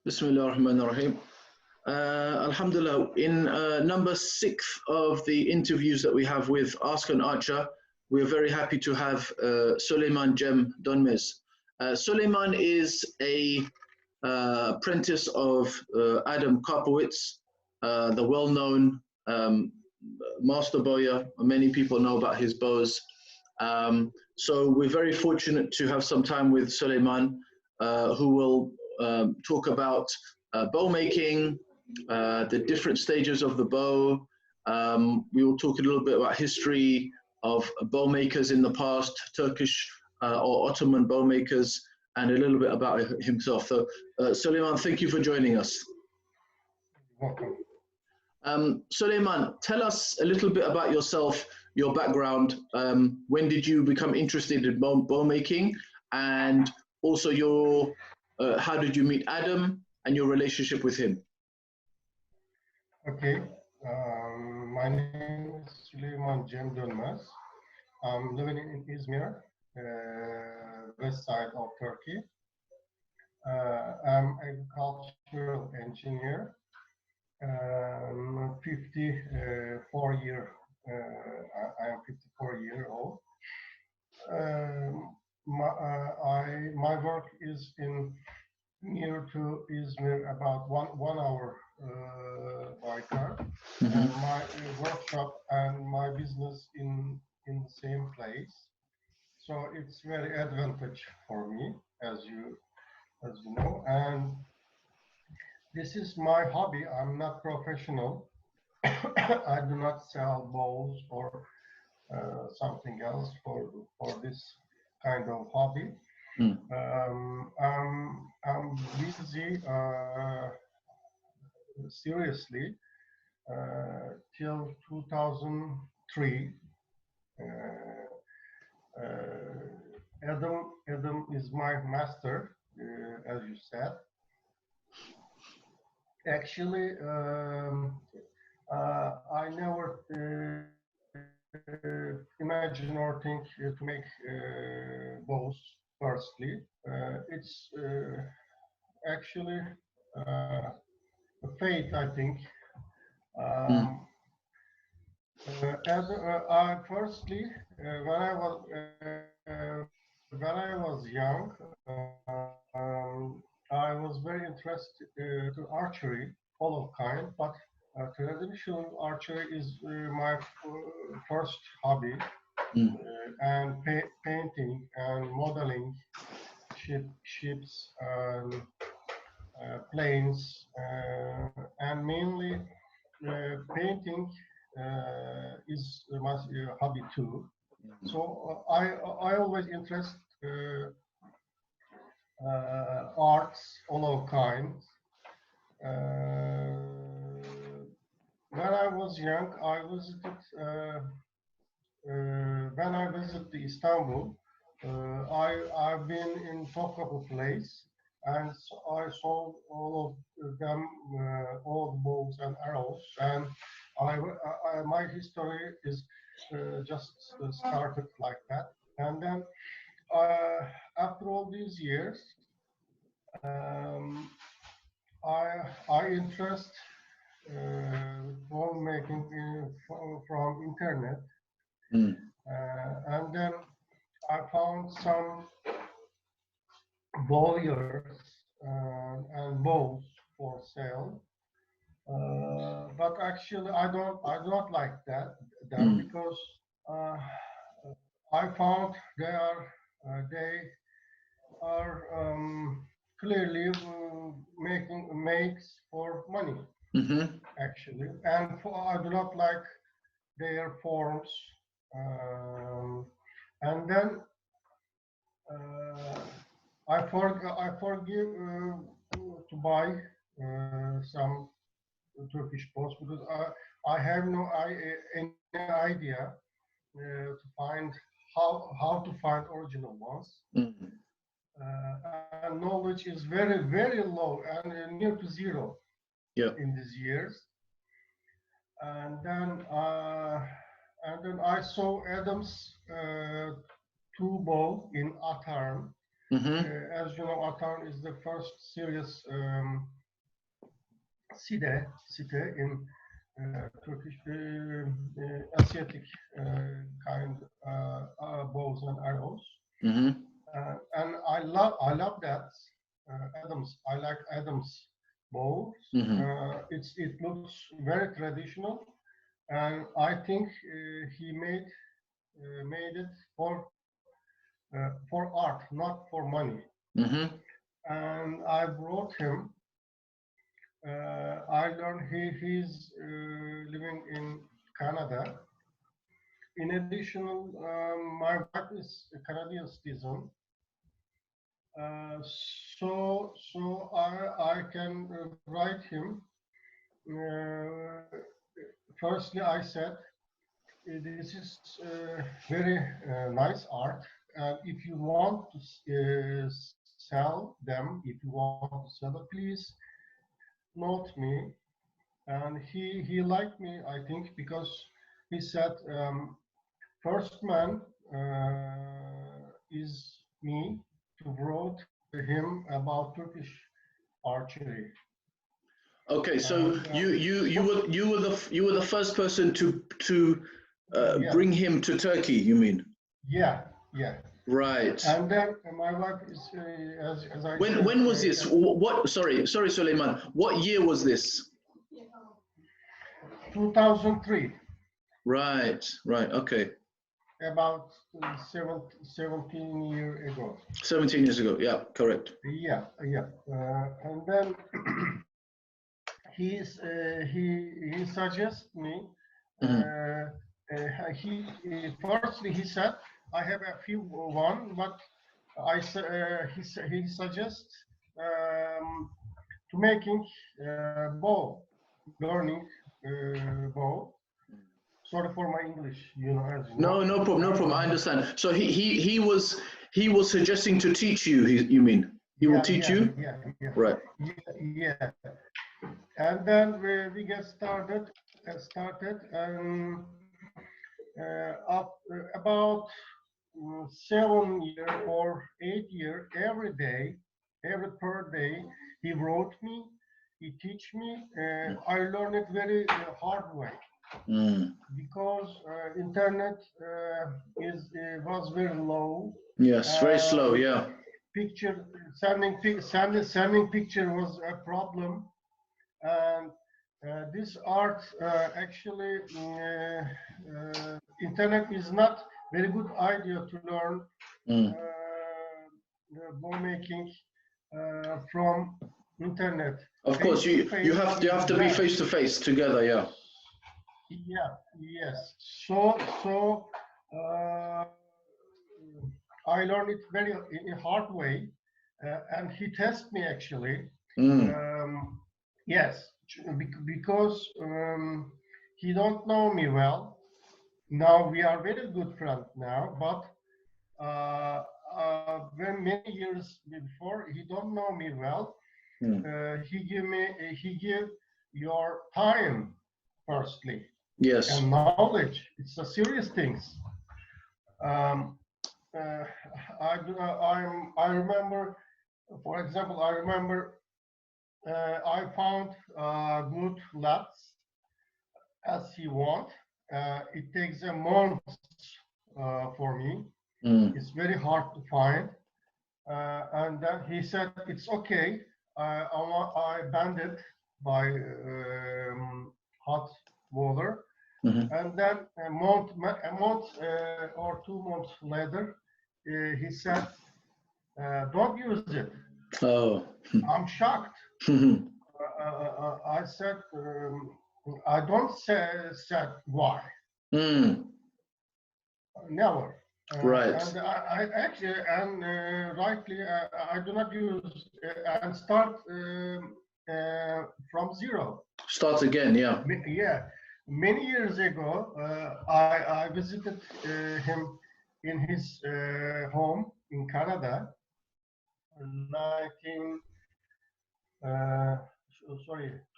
Bismillah ar-Rahman ar-Rahim. Alhamdulillah, in number 6 of the interviews that we have with Ask an Archer, we are very happy to have Suleyman Cem Donmez. Suleyman is a apprentice of Adam Karpowitz, the well-known master bowyer. Many people know about his bows. So we're very fortunate to have some time with Suleyman, who will talk about bow making, the different stages of the bow. We will talk a little bit about history of bow makers in the past, Turkish or Ottoman bow makers, and a little bit about himself. So, Suleyman, thank you for joining us. Welcome. Suleyman, tell us a little bit about yourself, your background. When did you become interested in bow making, and also your how did you meet Adam and your relationship with him? Okay, my name is Suleyman Cem Donmez. I'm living in Izmir, west side of Turkey. I'm agricultural engineer. 54 year. I am 54 years old. My work is in near to Izmir, about one hour by car. And my workshop and my business in the same place. So it's very advantage for me, as you know. And this is my hobby. I'm not professional. I do not sell bows or something else for this kind of hobby. I'm busy seriously till 2003. Adam is my master, as you said. Actually, I never imagine or think to make bows firstly. It's actually a fate, I think. Firstly, when I was young, I was very interested to archery, all of kind, but traditional archery is my first hobby, and painting and modeling ships, planes, and mainly painting is my hobby too. So I always interest arts, all of kinds. When I was young, I visited. When I visited Istanbul, I've been in Topkapı Place, and I saw all of them, all the bows and arrows, and my history is just started like that. And then after all these years, I interest bow making from internet, and then I found some bowyers and bows for sale, but actually I don't like them because I found they are clearly makes for money, actually, and I do not like their forms. And then I forgive to buy some Turkish bows because I have any idea to find how to find original ones. And knowledge is very, very low and near to zero in these years. And then I saw Adam's two bow in Atarn. As you know, Atarn is the first serious site in Turkish Asiatic kind bows and arrows. Mm-hmm. And I love that Adams. I like Adams bows. Mm-hmm. It looks very traditional, and I think he made it for art, not for money. Mm-hmm. And I brought him. I learned he's living in Canada. In addition, my wife is a Canadian citizen. Uh, so I can write him. Firstly, I said this is very nice art. If you want to sell them, if you want to sell it, please note me. And he liked me, I think, because he said first man is me to wrote him about Turkish archery. Okay, so you were the first person to Yeah. bring him to Turkey, you mean? Yeah. Right. And then my wife is as I When said, was this? What? Sorry, Suleyman. What year was this? 2003. Right. Okay. About 17 years ago. 17 years ago. Yeah, correct. Yeah. And then he suggests me. Firstly he said I have a few one, but he suggests to making bow, learning bow. Sorry for my English, as you know. No problem. I understand. So he was suggesting to teach you. You mean he will teach you? Yeah. Right. Yeah. And then we get started, and about 7 years or 8 years, every per day, he wrote me, he teach me. I learned it very hard way. Because internet was very low. Yes, very slow. Yeah. Sending picture was a problem, and this art actually internet is not very good idea to learn bowmaking from internet. Of course, you have to be face to face together. Yeah. Yes. So I learned it very in a hard way, and he tested me actually. Yes, because he don't know me well. Now we are very good friends now, but when many years before he don't know me well. He give your time firstly. Yes. And knowledge. It's a serious things. I remember, for example, I found good lads as he want. It takes a month for me. It's very hard to find. And then he said, it's okay. I banned it by hot water. And then a month or 2 months later, he said, don't use it. Oh. I'm shocked. I said, I don't say why. Never. Right. And I actually, and rightly, I do not use and start from zero. Start again, yeah. Yeah. Many years ago, I visited him in his home in Canada.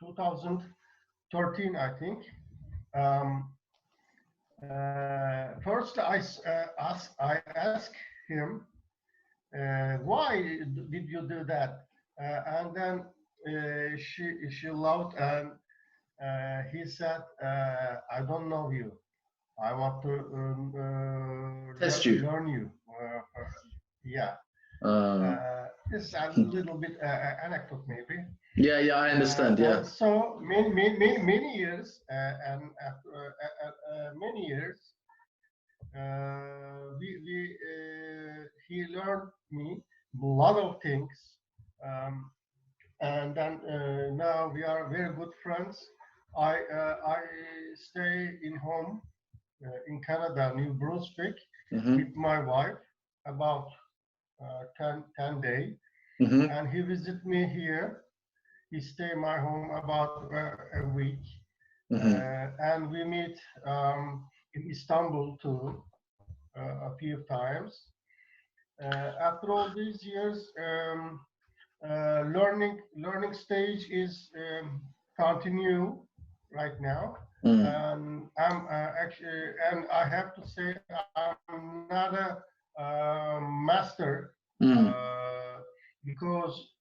2013, I think. First, I asked him, why did you do that? And then she laughed, and he said, "I don't know you. I want to Test you. learn you." Yeah. It's a little bit anecdote, maybe. Yeah, yeah, I understand. Yeah. And so many years, and after many years, he learned me a lot of things, and then now we are very good friends. I stay in home in Canada, New Brunswick, with my wife about 10 days, and he visit me here. He stay in my home about a week, and we meet in Istanbul too a few times. After all these years, learning stage is continue right now, and I'm actually, and I have to say I'm not a master because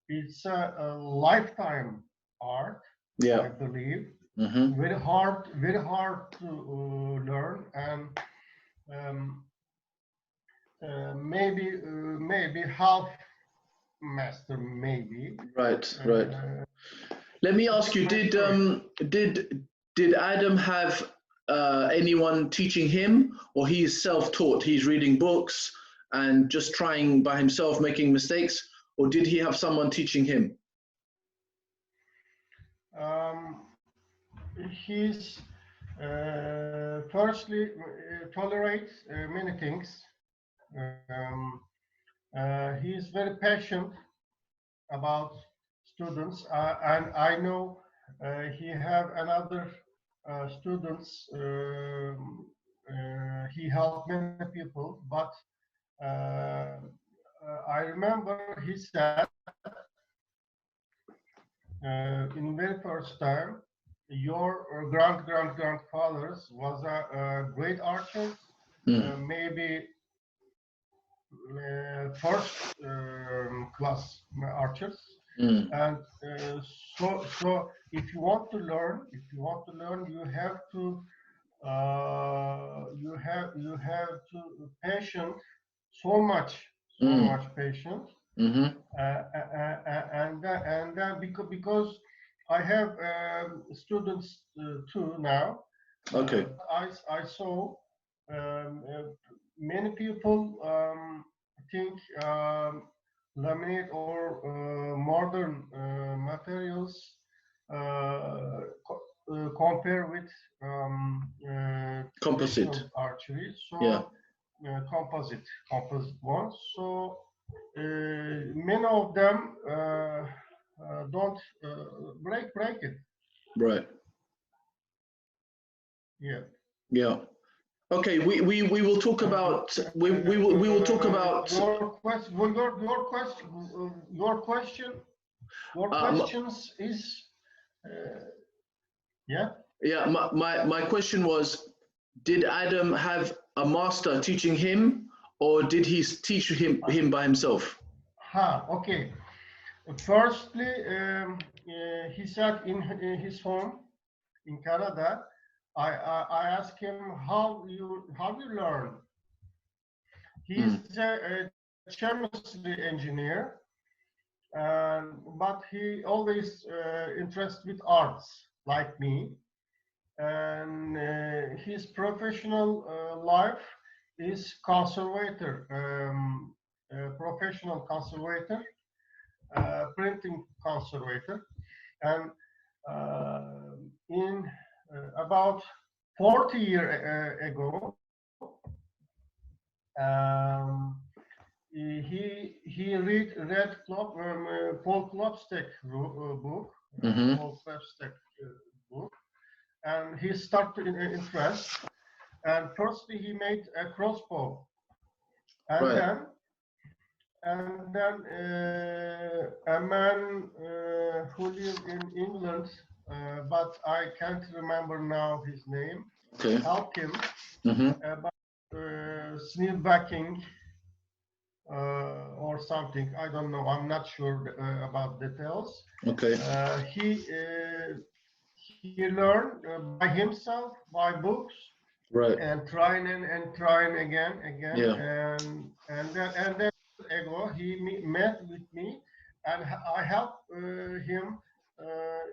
it's a lifetime art. Yeah, I believe. Very hard to learn, and maybe half master, maybe. Right, right. Let me ask you: did Adam have anyone teaching him, or he is self-taught? He's reading books and just trying by himself, making mistakes, or did he have someone teaching him? He's firstly tolerates many things. He's very passionate about students, and I know he have another students. He helped many people, but I remember he said in very first time, your grandfathers was a great archer, maybe first class archers, and so if you want to learn, you have to patient, so much patient, and then because I have students too now. Okay. I saw many people think laminate or modern materials compare with composite archery. So yeah. Composite ones. So many of them don't break it. Right. Yeah. Yeah. Okay. We will talk about we will talk about your questions is yeah. Yeah. My question was, did Adam have a master teaching him, or did he teach him by himself? Okay. Firstly, he sat in his home in Canada. I asked him how you learn. He's a chemistry engineer, but he always interested with arts like me. And his professional life is conservator, professional conservator, printing conservator, and in about 40 years ago, he read Paul Klopstock book, Paul Klopstock book, and he started interest. And firstly, he made a crossbow, and then a man who lived in England, but I can't remember now his name, helped him about snip backing or something. I don't know. I'm not sure about details. Okay. He learned by himself, by books, Right. and trying again, Yeah. and then ago he met with me, and I helped him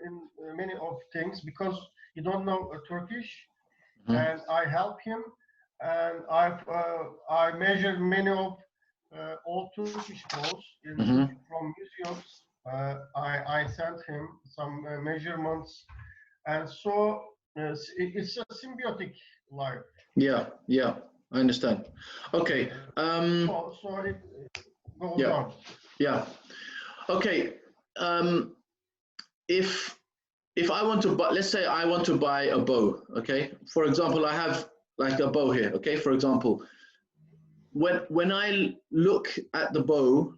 in many of things because he don't know Turkish, Mhm. and I help him, and I measured many of old Turkish bows Mhm. from museums. I sent him some measurements, and so it's a symbiotic life. Yeah. Yeah. I understand. Okay. So it goes Yeah. on. Yeah. Okay. Um, if I want to buy, let's say I want to buy a bow. Okay. For example, I have like a bow here. Okay. For example, when I look at the bow,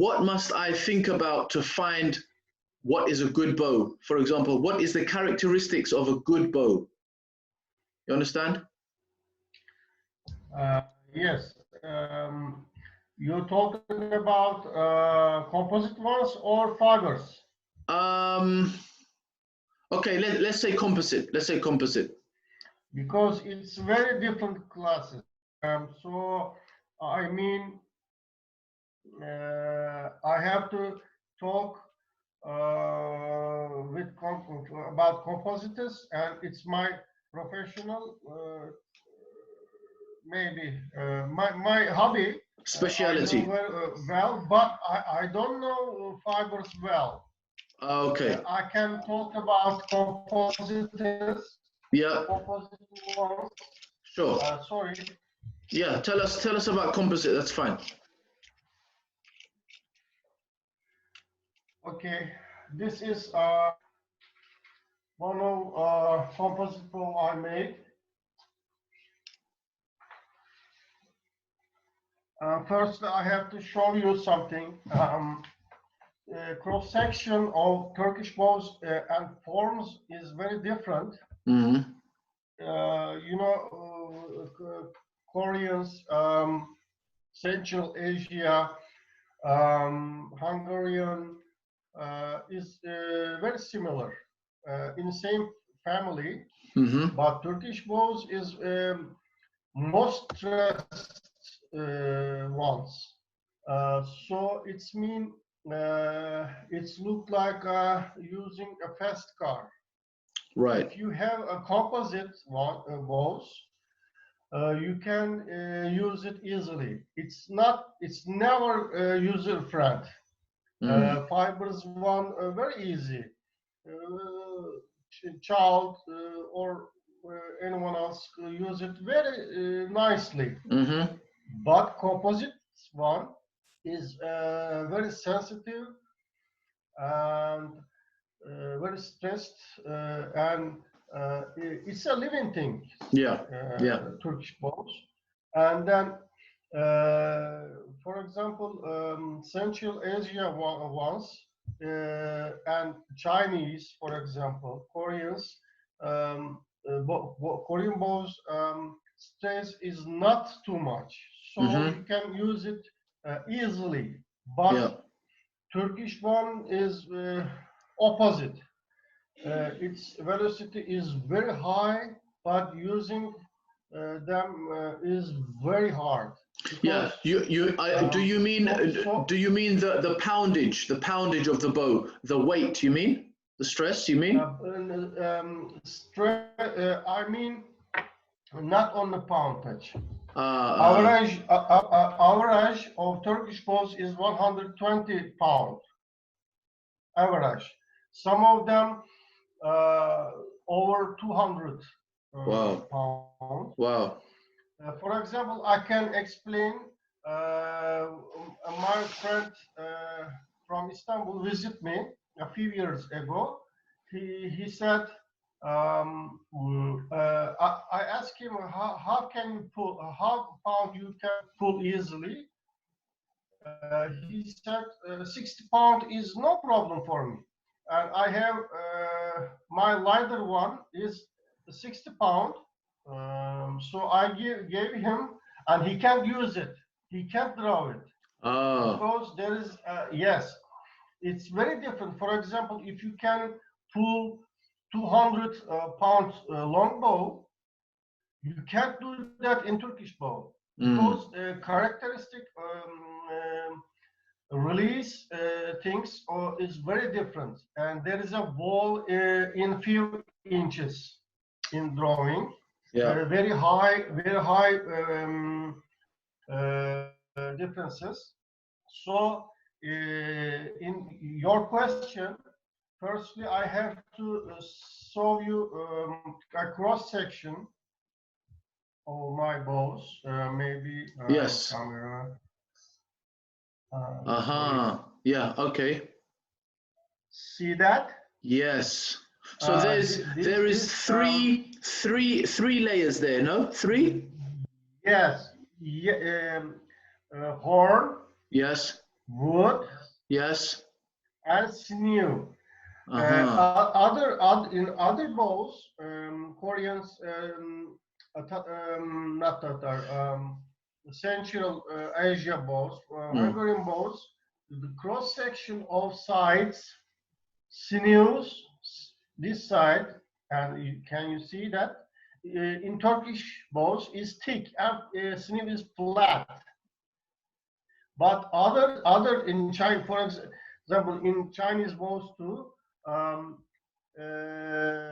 what must I think about to find what is a good bow? For example, what is the characteristics of a good bow? You understand? Yes. You're talking about composite ones or fibers? Um, okay, let's say composite. Let's say composite. Because it's very different classes. So I mean, I have to talk about compositors, and it's my professional, maybe my hobby. I know Speciality. well, but I don't know fibers well. Okay. I can talk about compositors, Yeah. composite ones. Sure. Sorry. Yeah. Tell us about composite. That's fine. Okay. This is one of composite bow I made. First, I have to show you something. Cross section of Turkish bows and forms is very different. Mm-hmm. You know, Koreans, Central Asia, Hungarian is very similar in the same family, Mm-hmm. but Turkish bows is most stressed ones. So it's mean it's look like using a fast car. Right. If you have a composite one, bows, you can use it easily. It's never user friend. Mm. Fibers one very easy. Child or anyone else use it very nicely. Mm-hmm. But composite one is very sensitive and very stressed, and it's a living thing. Yeah. Yeah. Turkish bows, and then for example, Central Asia ones and Chinese, for example, Koreans, Korean bows stress is not too much, so Mm-hmm. you can use it easily. But Yeah. Turkish one is opposite. Its velocity is very high, but using them is very hard Yeah. because Do you mean do you mean the poundage of the bow, the weight? You mean the stress? You mean? I mean, not on the poundage. Uh, Average of Turkish bows is 120 pound average. Some of them over 200 wow. pounds. Wow. For example, I can explain. My friend from Istanbul visited me a few years ago. He said, I asked him how can you pull, how pound you can pull easily. He said 60 pound is no problem for me, and I have my lighter one is 60 pound. So I gave him, and he can't use it. He can't draw it. Because there is yes, it's very different. For example, if you can pull 200 pound longbow, you can't do that in Turkish bow because characteristic release things is very different, and there is a wall in few inches in drawing. Yeah. Very high differences. So in your question, firstly, I have to show you a cross section of my bows. Maybe Yes. camera. Yeah. Okay. See that? Yes. So there is three layers there. No, three. Yes. Horn. Yes. Wood. Yes. And sinew. In other bows, Koreans, not Tatar, Central Asia bows, Hungarian bows, the cross section of sides, sinews, this side, and can you see that? In Turkish bows is thick and sinew is flat. But other in China, for example, in Chinese bows too,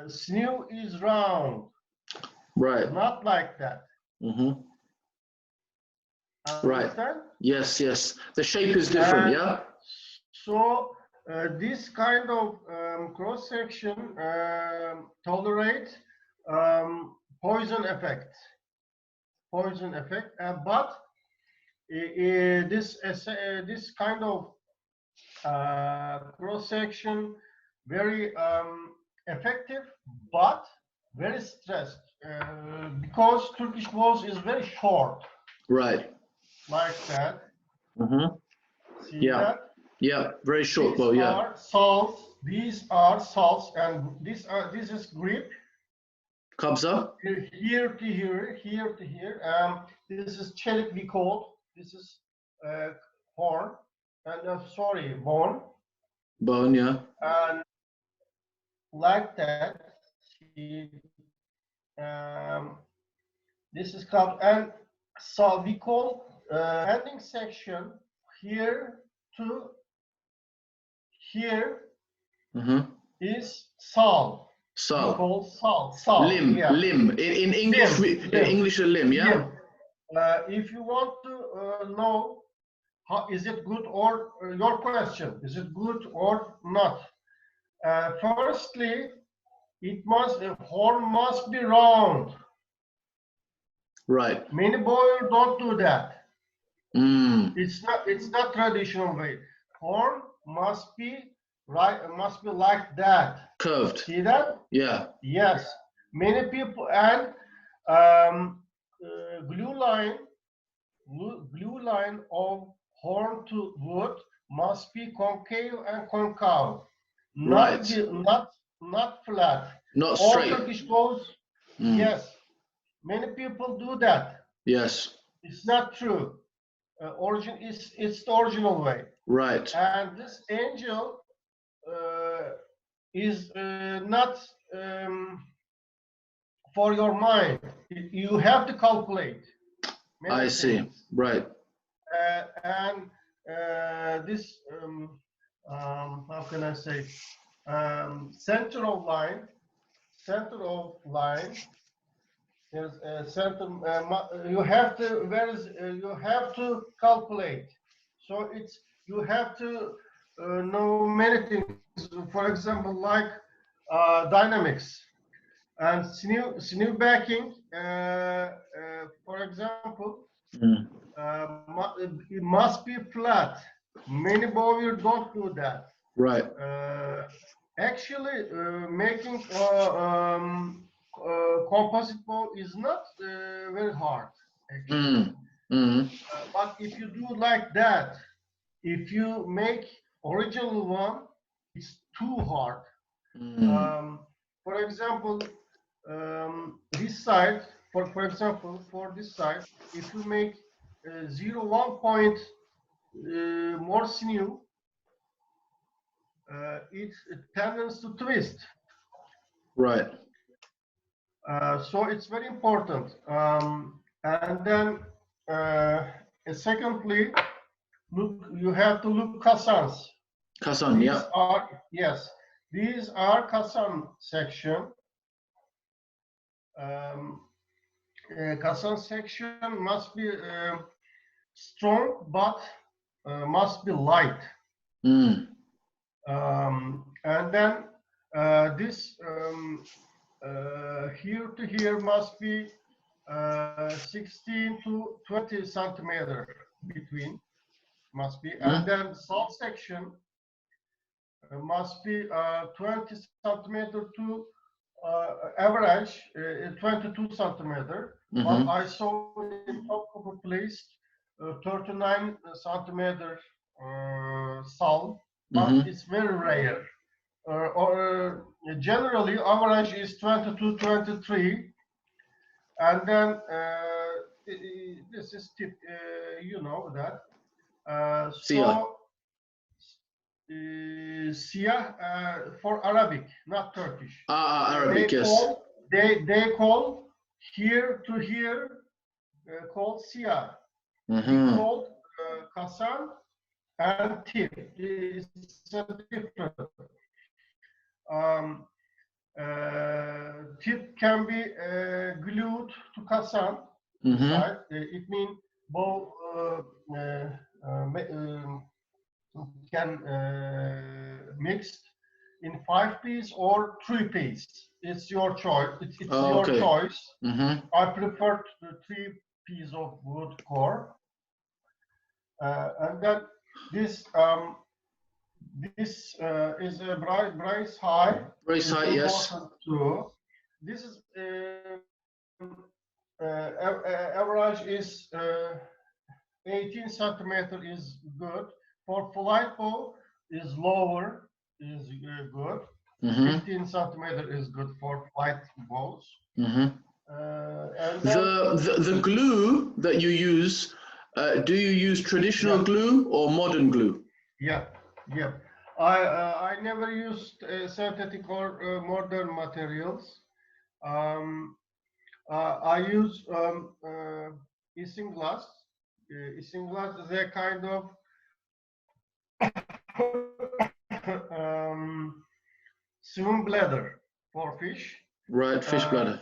sinew is round. Right. Not like that. Right. Understand? Yes, yes. The shape is different, yeah? So this kind of cross section tolerate poison effect. Poison effect, but this kind of cross section very effective, but very stressed because Turkish bows is very short. Right. Like that. See Yeah. that? Yeah. Very short bow. Yeah. Are salts. These are salts, and this is grip. Kabza. Here to here, here to here. This is chelik we call. This is horn, and sorry, bone. Bone, yeah. And like that. This is called, and so we call ending section here to here is sal. Sal. We call sal. Limb. Yeah. Limb. In English, in English, a limb. Yeah. Limb. If you want to know how is it good or your question, is it good or not? Firstly, the horn must be round. Right. Many bowyers don't do that. It's not traditional way. Horn must be right. Must be like that. Curved. See that? Yeah. Yes. Many people, and glue line of horn to wood must be concave and concave. Not flat. Not straight. All Turkish bows. Yes. Many people do that. Yes. It's not true. It's the original way. Right. And this angel is not for your mind. You have to calculate. I see. Right. And this how can I say? Center of line. There's a certain you have to calculate. So it's you have to know many things. For example, like dynamics and sinew backing. For example, it must be flat. Many bowyers don't do that. Right. Actually, making composite bow is not very hard. Actually. But if you do like that, if you make original one, it's too hard. For example, this side, for example, for this side, if you make 0.1 more sinew, it tends to twist. Right. So it's very important. And then, secondly, look, you have to look Kasans. Kasan, yeah. Yes, these are Kasan section. Kasan section must be strong, but must be light. Mm. And then this here to here must be 16 to 20 centimeter between, must be. And then salt section must be 20 centimeter to average 22 centimeter. But I saw in Topkapı place 39 centimeter salt, but it's very rare. Generally, average is 22, 23, and then this is tip, you know that. So siyah for Arabic, not Turkish. Arabic, yes. They call here to here called siyah. We called kasan and tip. It's a different. Tip can be glued to kasan inside. It means both can mixed in 5 piece or 3 piece. It's your choice. It's your choice. I prefer the 3 piece of wood core, and then this this is a brace high. Brace high, yes. Too. This is average is 18 centimeter is good. For flight bow is lower, is good. 15 centimeter is good for flight bows. And the glue that you use, do you use traditional glue or modern glue? Yeah. I never used synthetic or modern materials. I use isinglass. Isinglass is a kind of swim bladder for fish. Right, fish bladder.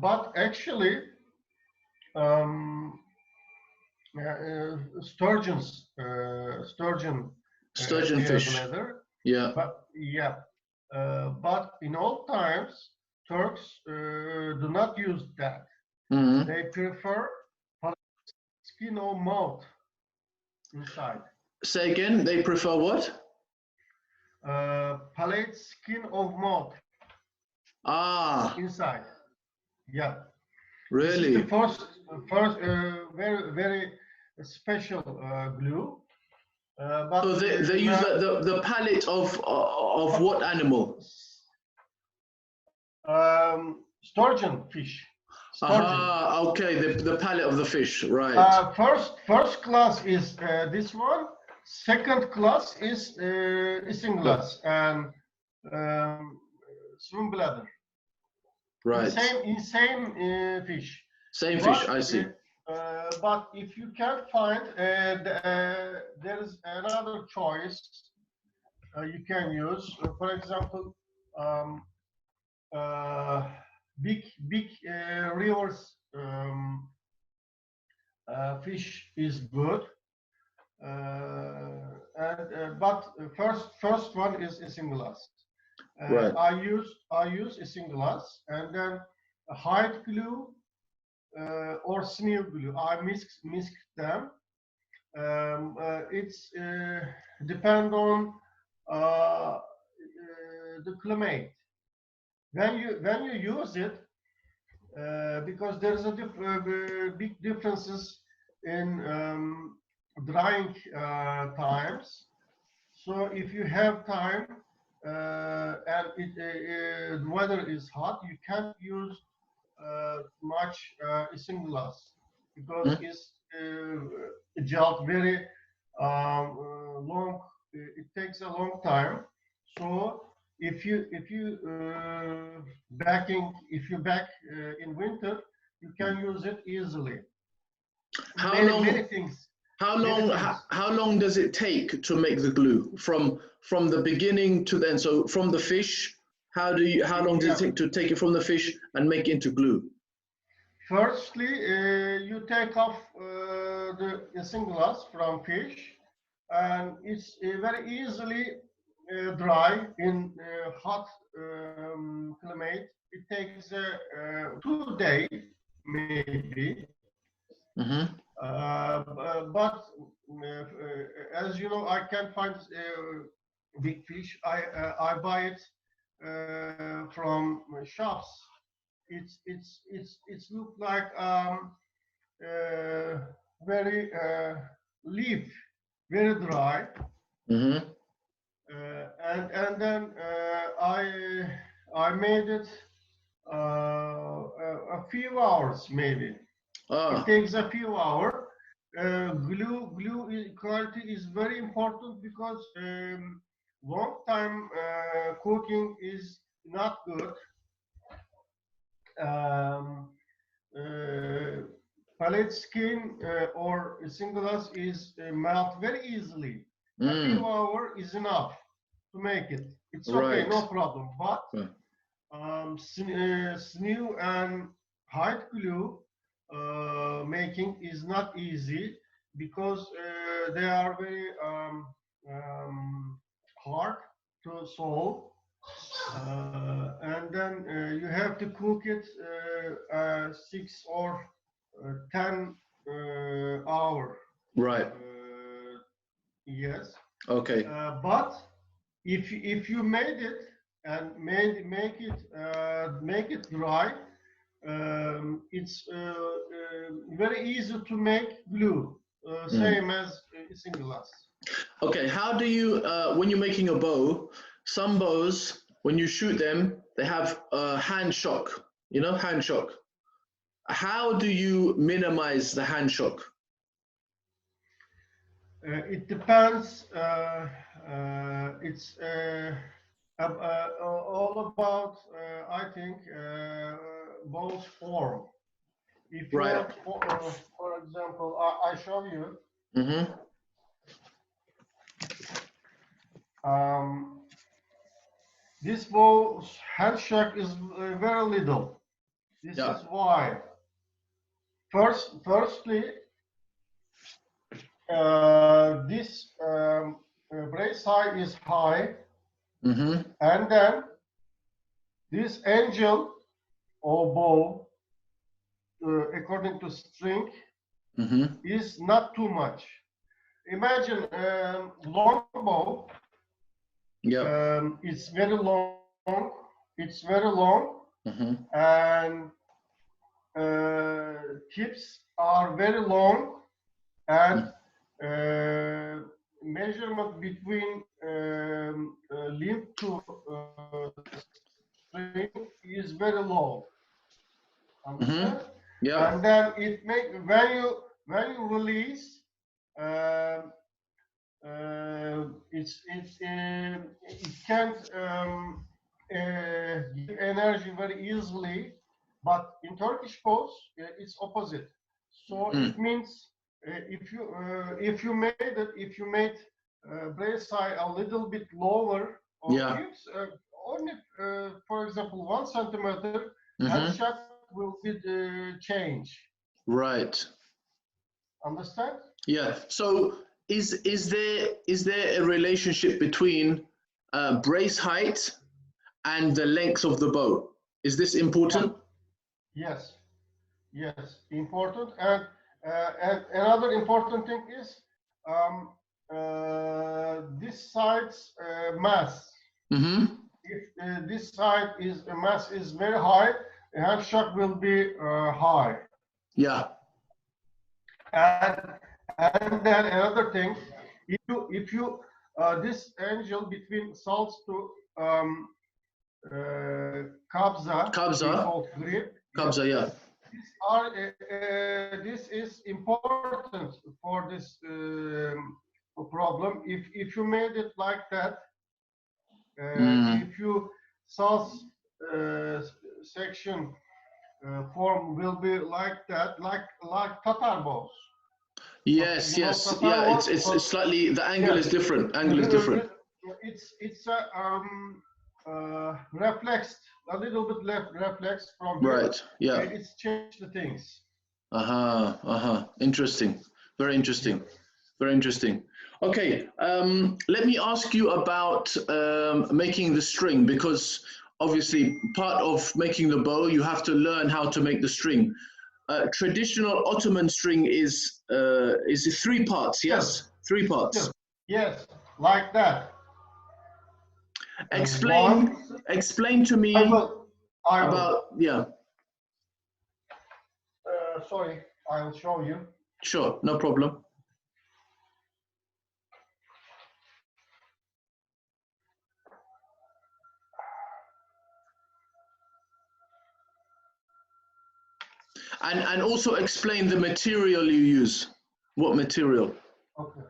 But actually, sturgeon fish. Bladder. Yeah. But in old times, Turks do not use that. They prefer skin or mouth inside. Say again, they prefer what? Palate skin of mouth. Inside. Yeah. Really? This is the first very special glue. But so they use the palate of what animal? Sturgeon fish. Okay, the palate of the fish, right. First class is this one. Second class is isinglass and swim bladder. Right. Same fish. Same fish, I see. But if you can't find, there is another choice you can use. For example, big rivers fish is good, but first one is isinglass. Right. I use isinglass, and then hide glue or sinew glue. I mix them. It's depend on the climate. When you use it, because there's a big differences in drying times. So if you have time and the weather is hot, you can't use much isinglass because it's gelled very long. It takes a long time. So if you back in winter, you can use it easily. Many things. How long does it take to make the glue from the beginning to then? So from the fish, how long does it take to take it from the fish and make it into glue? Firstly, you take off the isinglass from fish, and it's very easily dry in hot climate. It takes 2 days maybe. But as you know, I can't find big fish. I buy it from shops. It's look like very leaf, very dry. And then I made it a few hours maybe. It takes a few hours. Glue quality is very important because long time cooking is not good. Palette skin or isinglass is melt very easily. A few hours is enough to make it. It's okay, no problem. But sinew and hide glue making is not easy because they are very hard to solve. And then you have to cook it 6 or 10 hours. Right. Yes. Okay. But if you made it and make it dry, it's very easy to make glue, same as isinglass. Okay. How do you when you're making a bow? Some bows, when you shoot them, they have hand shock. You know, hand shock. How do you minimize the hand shock? It depends. It's all about, I think, bow's form. If you right. for example, I show you. This bow's hand shock is very little. This is why. Firstly, this brace height is high, and then this angel or bow, according to string, is not too much. Imagine long bow. It's very long. It's very long, and tips are very long, and measurement between limb to string is very low. Understand? And then it make when you release, it can't give energy very easily. But in Turkish bows, it's opposite. So it means if you made brace height a little bit lower, or only for example 1 centimeter, hand shock will be change. Right. Understand? Yeah. So is there a relationship between brace height and the length of the bow? Is this important? Yes. Yes, important. And another important thing is this side's mass. If this side is mass is very high, the hand shock will be high. Yeah. And then another thing, if you this angel between salts to kabza grip. Kabza, yeah. This is important for this problem. If you made it like that, if you sus section form will be like that, like Tatar bows. Yes, You know, yes, Tatar yeah. bows, It's slightly, the angle is different. Angle is different. It's a reflexed, a little bit left reflex from here. Right. Yeah. It's changed the things. Interesting. Very interesting. Very interesting. Okay. Let me ask you about making the string, because obviously part of making the bow, you have to learn how to make the string. Traditional Ottoman string is 3 parts. Yes, 3 parts. Yes, like that. Explain to me about, yeah. Sorry, I'll show you. Sure, no problem. And also explain the material you use. What material? Okay.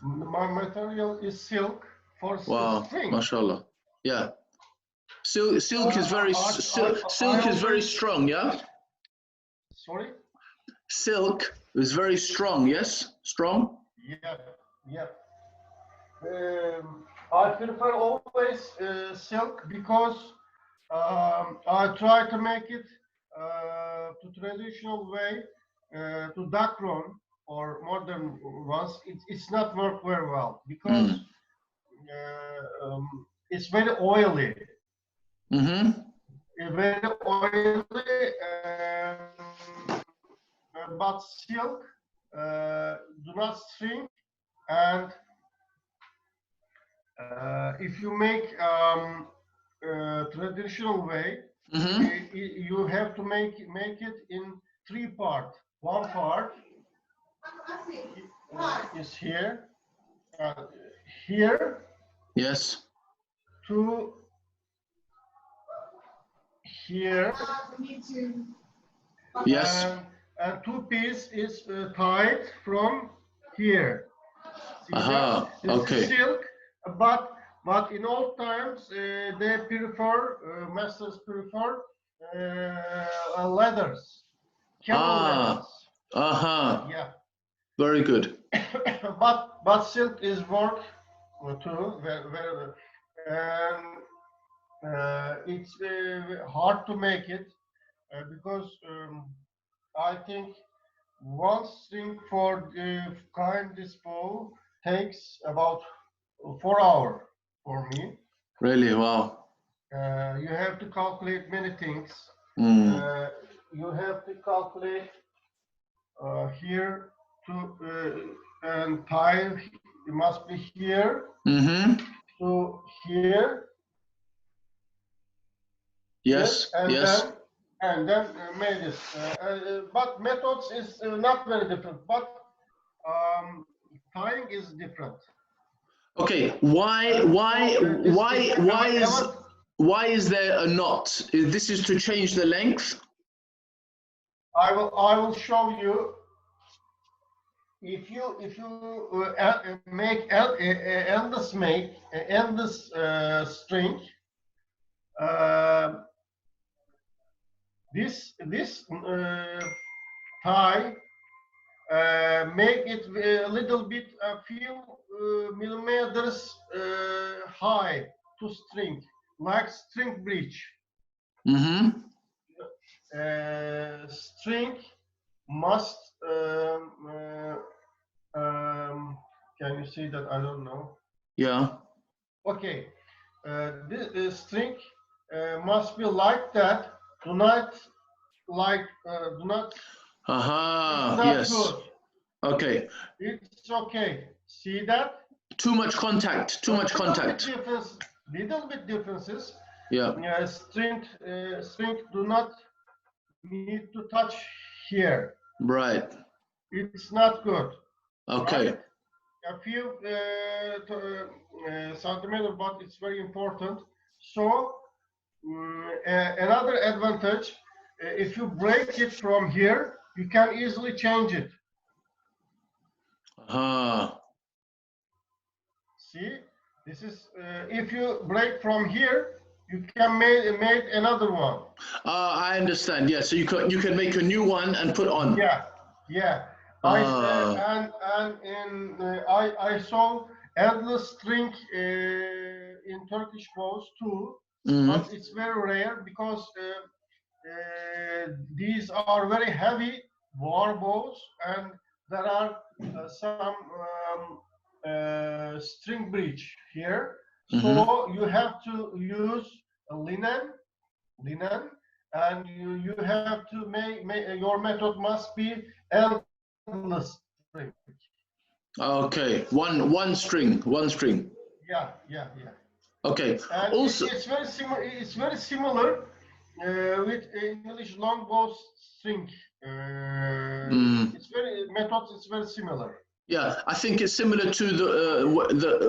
My material is silk for string. Mashallah. Yeah. Silk is very strong, yeah? Sorry? Silk is very strong, yes? Strong? Yeah. I prefer always silk because I try to make it to traditional way, to dark-brown or modern ones. It's not work very well because it's very oily. Very oily, but silk do not shrink, and if you make traditional way, you have to make it in 3 parts. One part is here, here. Yes. To here. Yes. And 2 piece is tied from here. This is silk, but in old times they prefer, masters prefer leathers, camel leathers. Yeah. Very good. but silk is work too, very, and it's hard to make it because I think one string for the kind this bow takes about 4 hours for me. Really? Wow. You have to calculate many things. You have to calculate here to and tie. It must be here to here. Yes. And then made it. But methods is not very different. But tying is different. Okay. Why is there a knot? This is to change the length. I will show you. If you make endless string, this tie make it a little bit, a few millimeters high to string, like string bridge. String must can you see that? I don't know. Yeah. Okay. This string must be like that. Do not like. Do not. Yes. Good. Okay. It's okay. See that? Too much contact. Too much contact. Little bit differences. Yeah. String do not need to touch here. Right. It's not good. Okay. Right? A few centimeters, but it's very important. So another advantage, if you break it from here, you can easily change it. See, this is if you break from here, you can make another one. I understand. Yeah, so you can make a new one and put on. Yeah, yeah. I saw endless string in Turkish bows too, but it's very rare because these are very heavy war bows, and there are some string bridge here. So you have to use linen, and you have to make your method must be endless string. Okay, one string. Yeah. Okay. And Also, it's very similar. It's very similar with English long bow string. It's very methods. It's very similar. yeah, I think it's similar to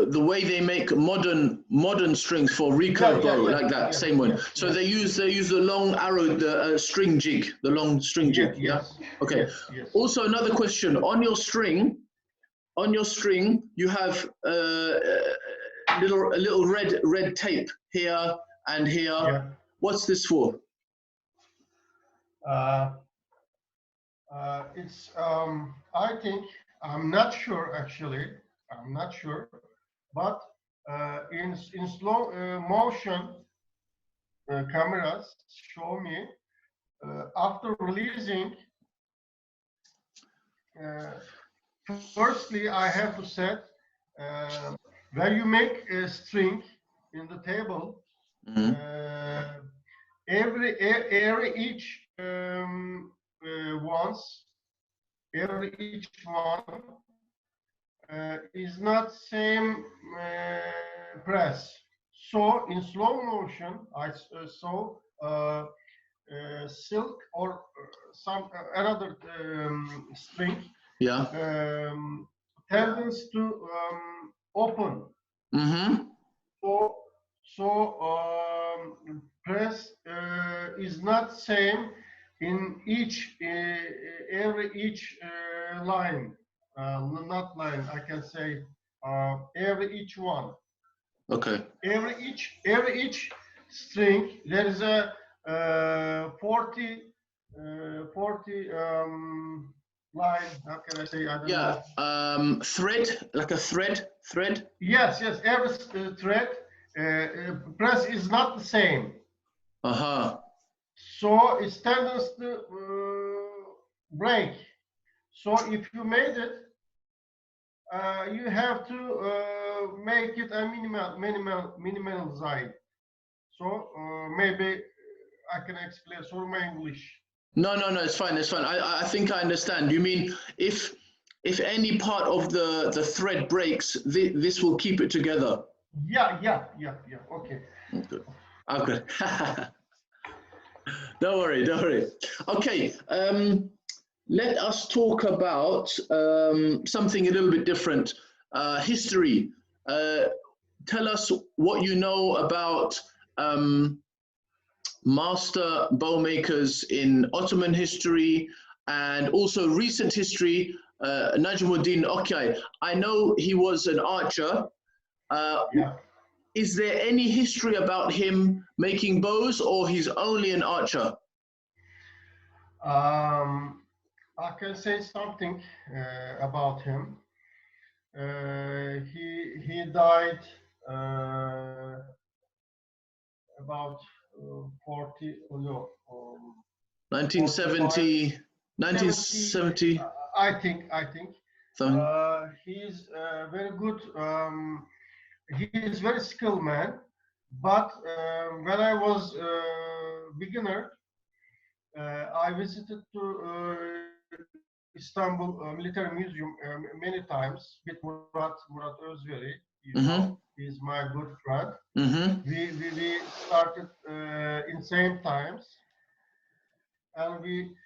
the way they make modern strings for recurve bow, like that, same one. So they use the long arrow, the string jig, the long string jig. Yeah. Okay. Yes. Also, another question on your string. On your string, you have a little red tape here and here. Yeah. What's this for? It's I think I'm not sure actually. I'm not sure, but in slow motion cameras show me after releasing. Firstly, I have to set when you make a string in the table. Every each one is not same press. So in slow motion, I saw silk or some another string. Yeah. Tends to open. So press is not same in each each line. Not line. I can say every each one. Okay. Every each string there is a 40 line. How can I say? I don't know. Thread, like a thread. Yes. Every thread press is not the same. So it tends to break. So if you made it, you have to make it a minimal design. So maybe I can explain through my English. No, it's fine. I think I understand. You mean if any part of the thread breaks, this will keep it together. Yeah. Okay. Okay. Don't worry. Okay. Let us talk about something a little bit different. History. Tell us what you know about master bow makers in Ottoman history and also recent history. Najmuddin Okyay. I know he was an archer. Is there any history about him making bows, or he's only an archer? I can say something about him. He died about 1970. I think. He's very good. He is very skilled man. But when I was beginner, I visited to Istanbul Military Museum many times with Murat Özveri. He's my good friend. We started in same times, and we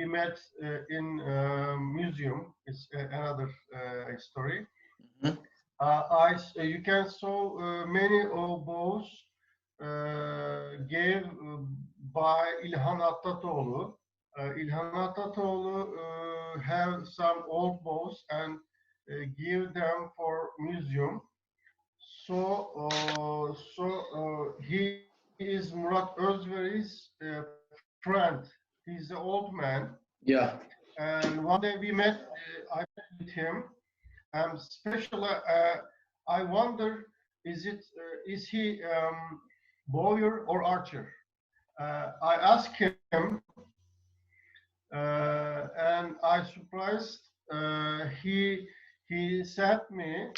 met in museum. It's another story. You can saw many of bows gave by İlhan Atlatoğlu. İlhan Atlatoğlu have some old bows and give them for museum. He is Murat Özveri's friend. He's an old man. Yeah. And one day we met. I met with him. And especially, I wonder, is he bowyer or archer? I asked him, and I surprised. He said me,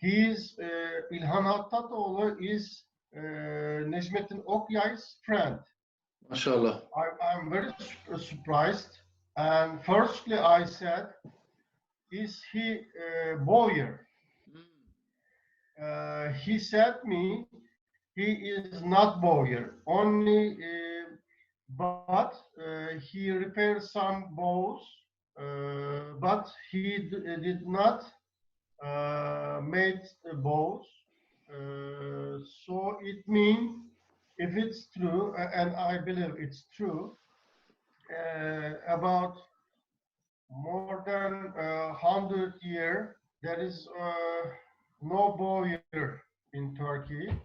İlhan Hattatoğlu is Najmuddin Okyay's friend. MashaAllah. I'm very surprised. And firstly, I said, is he bowyer? He said me, he is not bowyer, only, but he repairs some bows, but he did not made bows. So it means, if it's true, and I believe it's true, about more than 100 years, there is no bowyer in Turkey.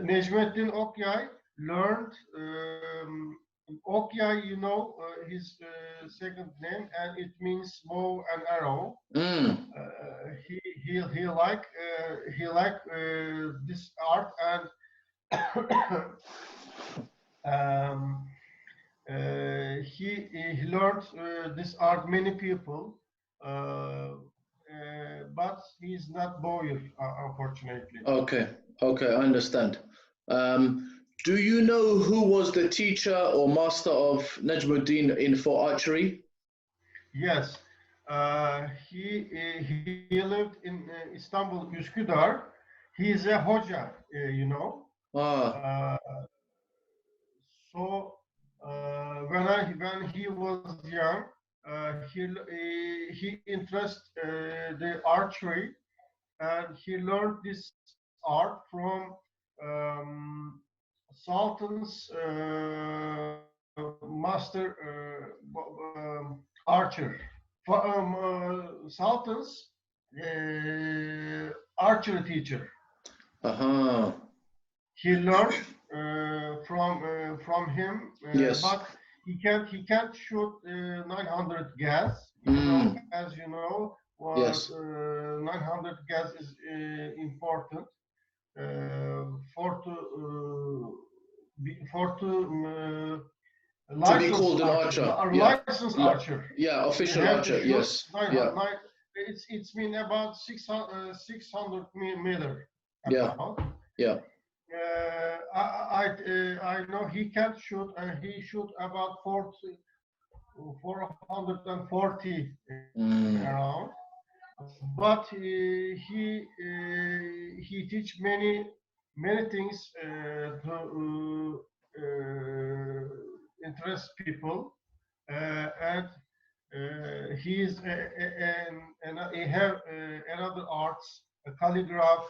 Najmuddin Okyay learned Okyay, you know, his second name, and it means bow and arrow. He like this art, and he learned this art many people, but he's not bowyer, unfortunately. Okay, I understand. Do you know who was the teacher or master of Najmuddin in for archery? Yes, he lived in Istanbul, Üsküdar. He is a hoca, you know. So when he was young, he interested the archery, and he learned this art from Sultan's master archer. Sultan's archery teacher. He learned from him, yes. But he can't shoot 900 gas. You know, as you know, yes. 900 gas is important to be called an archer. Licensed archer. Yeah, official archer. Yes. It's been about 600 meter. Yeah. Yeah. I know he can't shoot, and he shoot about 440 around. But he teach many things to interest people, and he have another arts, a calligraph,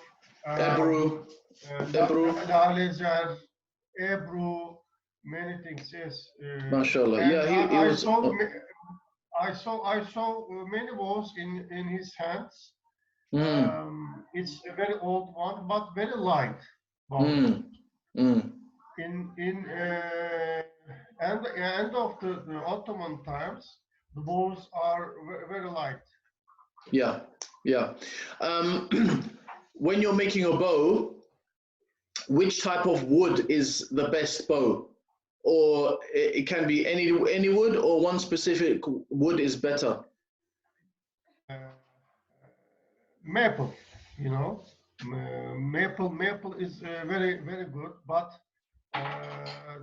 Ebru, Ebru, many things. Yes. MashaAllah. Yeah, I saw many balls in his hands. It's a very old one, but very light. In end of the Ottoman times, the balls are very light. Yeah, yeah. When you're making a bow, which type of wood is the best bow? Or it can be any wood, or one specific wood is better? Maple, you know, maple is very good, but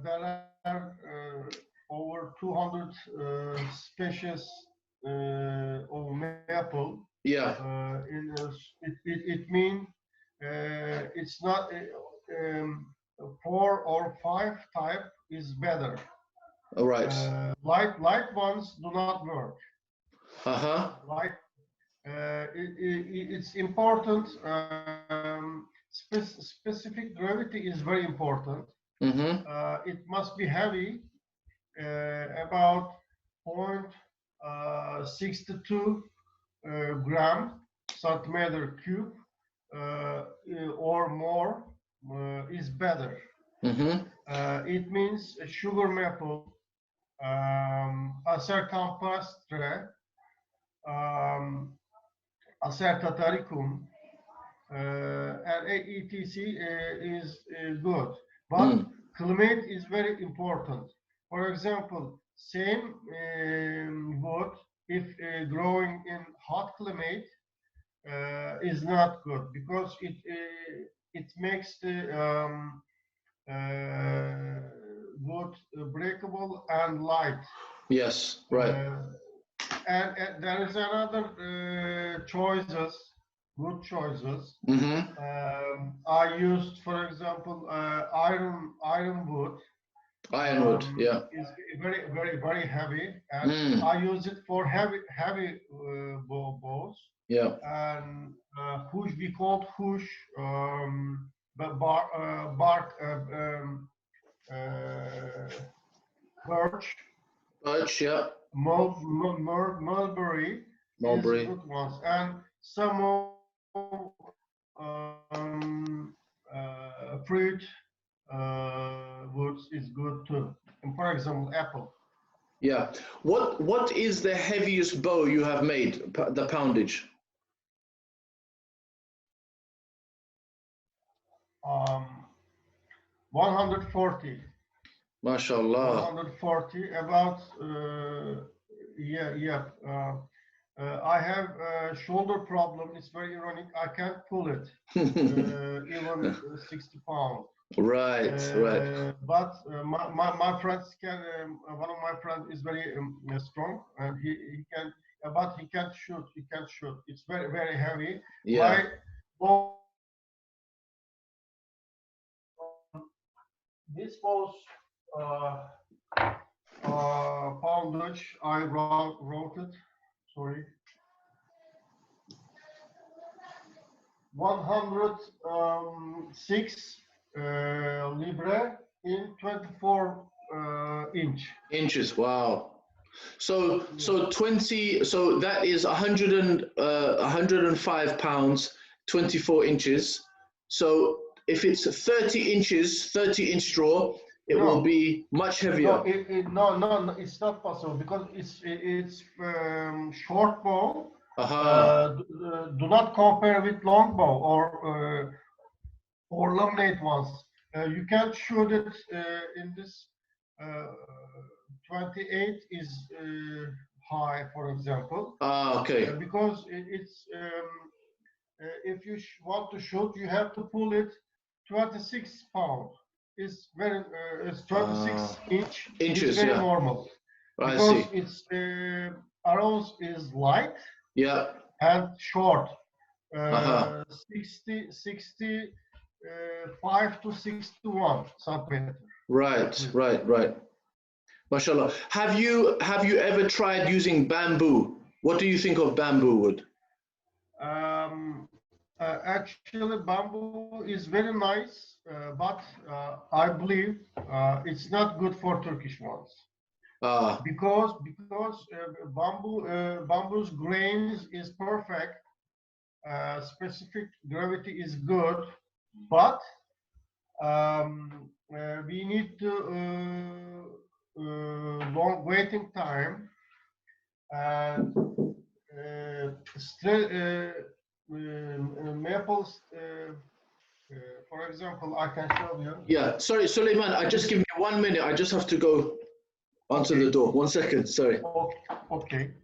there are over 200 species of maple. Yeah. It means it's not 4 or 5 type is better. All right. Light ones do not work. Light. It's important. Specific gravity is very important. It must be heavy, about 0.62 gram centimeter cube. or more is better. It means sugar maple, acertampastre, acertataricum, and etc. Is good, but climate is very important. For example, same wood, if growing in hot climate, is not good because it makes the wood breakable and light. Yes, right. And there is another choices, good choices. I used, for example, ironwood. Ironwood, yeah. Is very heavy, and I use it for heavy bows. Yeah. And hush, we called hush, but bark, birch. Birch, yeah. Mulberry. Mulberry. Is good ones, and some fruit woods is good too. And for example, apple. Yeah. What is the heaviest bow you have made? The poundage. 140. MashaAllah. 140. About yeah. I have a shoulder problem. It's very ironic. I can't pull it. Even 60 pounds. Right, right. But my friends can. One of my friends is very strong, and he can. But he can't shoot. He can't shoot. It's very heavy. Yeah. This was Poundage. I wrote it. Sorry. 106 libre in 24 inches. Wow. So 20. So that is 105 pounds, 24 inches. So if it's 30 inches, 30-inch straw, it will be much heavier. No, it's not possible because it's short bow. Do not compare with long bow or laminate ones. You can shoot it in this 28 is high, for example. Okay. Because it's if you want to shoot, you have to pull it 26 pounds. It's very it's 26 inches. It's very normal. Because it's arrows is light. Yeah. And short. 65 to 61 centimeters. Right. MashaAllah. Have you ever tried using bamboo? What do you think of bamboo wood? Actually, bamboo is very nice, but I believe it's not good for Turkish ones. Because bamboo's grains is perfect, specific gravity is good, but we need to long waiting time and maples. For example, I can show you. Yeah, sorry, Suleyman, just give me 1 minute. I just have to go answer the door. 1 second, sorry. Okay.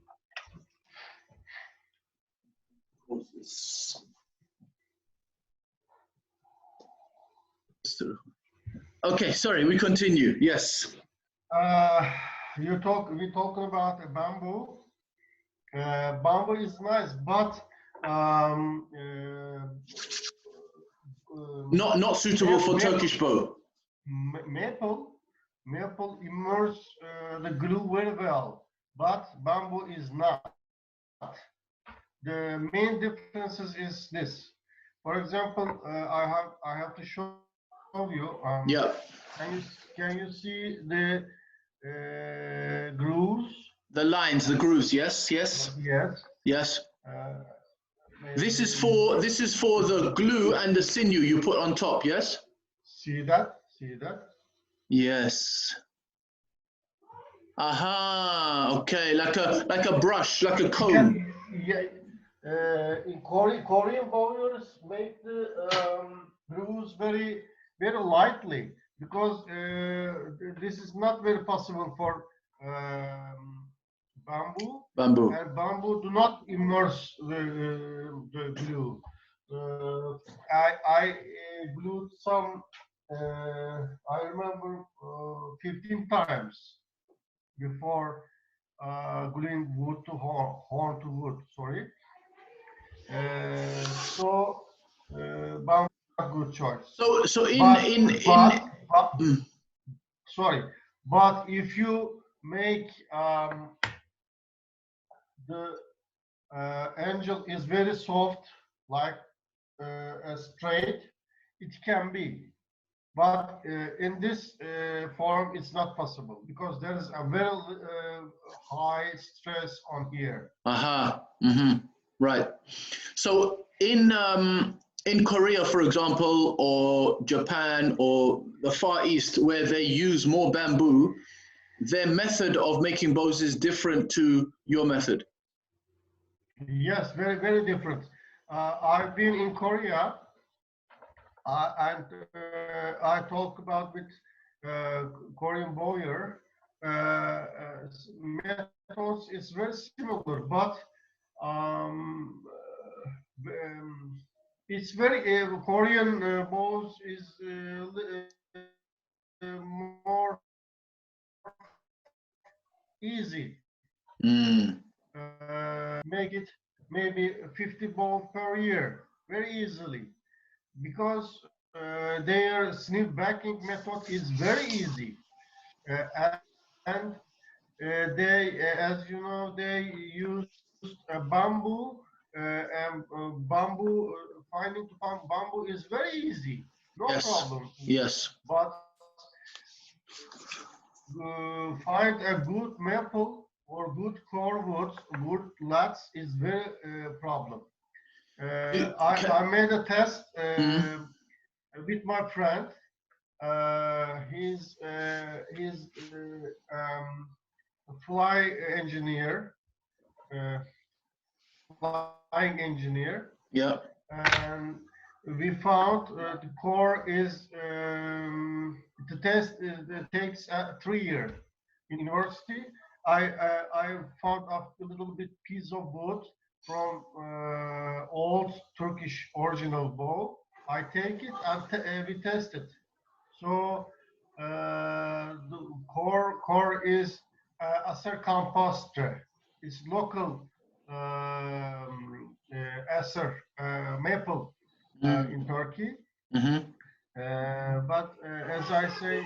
Okay, sorry, we continue. Yes. We talking about bamboo. Bamboo is nice, but not suitable for Turkish bow. Maple immerse the glue very well, but bamboo is not. The main differences is this. For example, I have to show you. Yeah. Can you see the grooves? The lines, the grooves. Yes. Yes. This is for the glue and the sinew you put on top, yes? See that? See that? Yes. Aha, okay, like a brush, like a comb. Yeah, in Korean bowyers make the grooves very lightly because this is not very possible for bamboo. Bamboo. And bamboo do not immerse the glue. I glued some. I remember 15 times before gluing wood to horn to wood. Sorry. Bamboo is a good choice. So Sorry, but if you make the angel is very soft, like a straight, it can be. But in this form, it's not possible because there is a very high stress on here. Aha. Right. So in Korea, for example, or Japan or the Far East, where they use more bamboo, their method of making bows is different to your method. Yes, very different. I've been in Korea, and I talk about with Korean bowyer. Methods is very similar, but it's very Korean bows is more easy. Make it maybe 50 bows per year very easily because their snip backing method is very easy and they as you know they used bamboo and bamboo finding to find bamboo is very easy, no problem. Yes. But find a good maple or good core wood, good lats is very problem. I made a test with my friend. He's fly engineer, flying engineer. Yeah. And we found the core is the test takes 3 years in university. I found a little bit piece of wood from old Turkish original bow. I take it and we test it. So the core is acer compostre. It's local acer maple in Turkey. But as I say,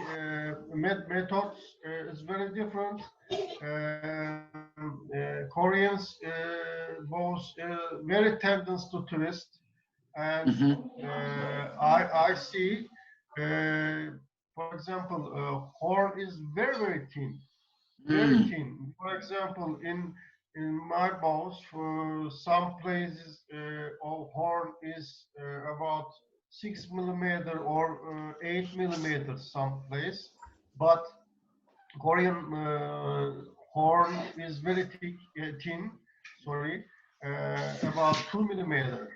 methods is very different. Koreans both very tendency to twist, and I see, for example, horn is very thin, very thin. For example, in my bows, for some places, horn is about 6 millimeter or 8 millimeters someplace, but Korean horn is very thick, thin. Sorry, about 2 millimeter.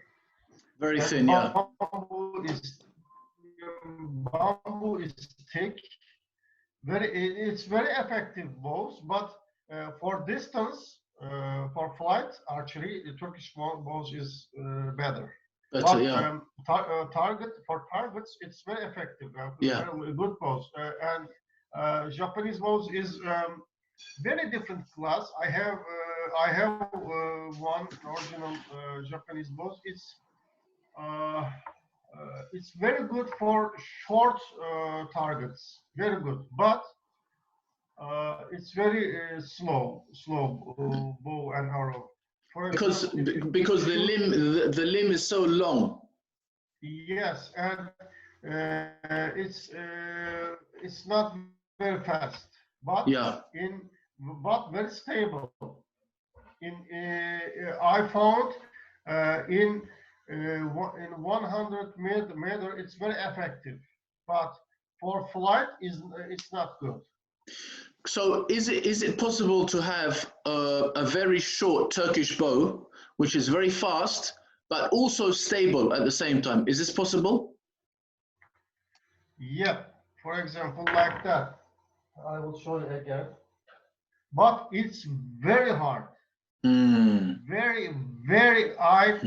Very thin, yeah. Bamboo is thick. It's very effective bows, but for distance, for flight archery, the Turkish bows is better. But yeah. Targets, it's very effective. Yeah. Very good bows. And Japanese bows is very different class. I have one original Japanese bows. It's very good for short targets. Very good, but it's very slow bow and arrow. Because the limb is so long. Yes, and it's not very fast, but but very stable. I found In 100 meter, it's very effective, but for flight, it's not good. So is it possible to have a very short Turkish bow, which is very fast, but also stable at the same time? Is this possible? Yep. For example, like that. I will show you again. But it's very hard. Very, very. I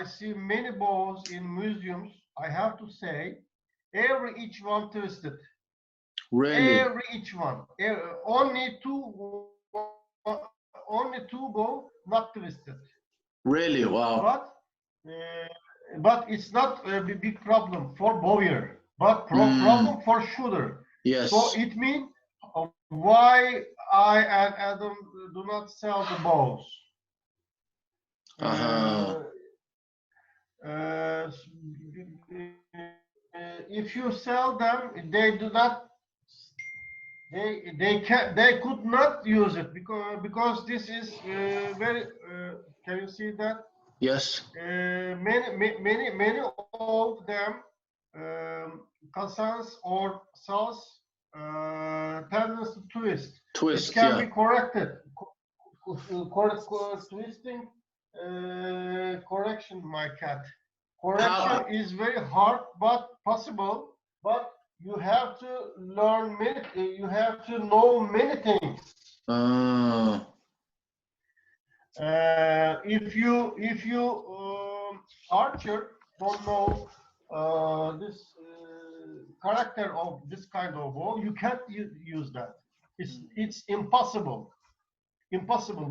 see many bows in museums. I have to say, each one twisted. Really? Each one. Only two bow not twisted. Really? Wow. But it's not a big problem for bowyer, but problem for shooter. Yes. So it means why I and Adam do not sell the bows. If you sell them, they do not. They could not use it because this is very. Can you see that? Yes. Many of them consents or cells tendency to twist. Twist. It can be corrected. Twisting correction, my cat. Correction is very hard but possible. But you have to learn many. You have to know many things. If you archer don't know this character of this kind of bow, you can't use that. It's impossible.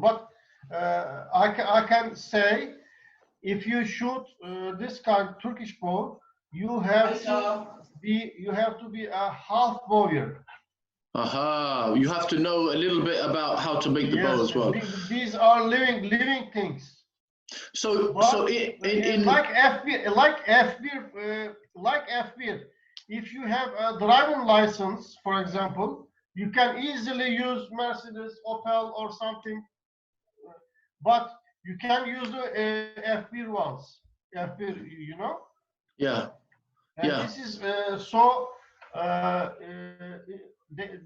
But I can say, if you shoot this kind of Turkish bow, you have to be a half bowyer. You have to know a little bit about how to make the bow as well. These are living things. So in like FB, if you have a driving license, for example, you can easily use Mercedes, Opel, or something, but you can use the FB ones. FB, you know. Yeah. And this is so.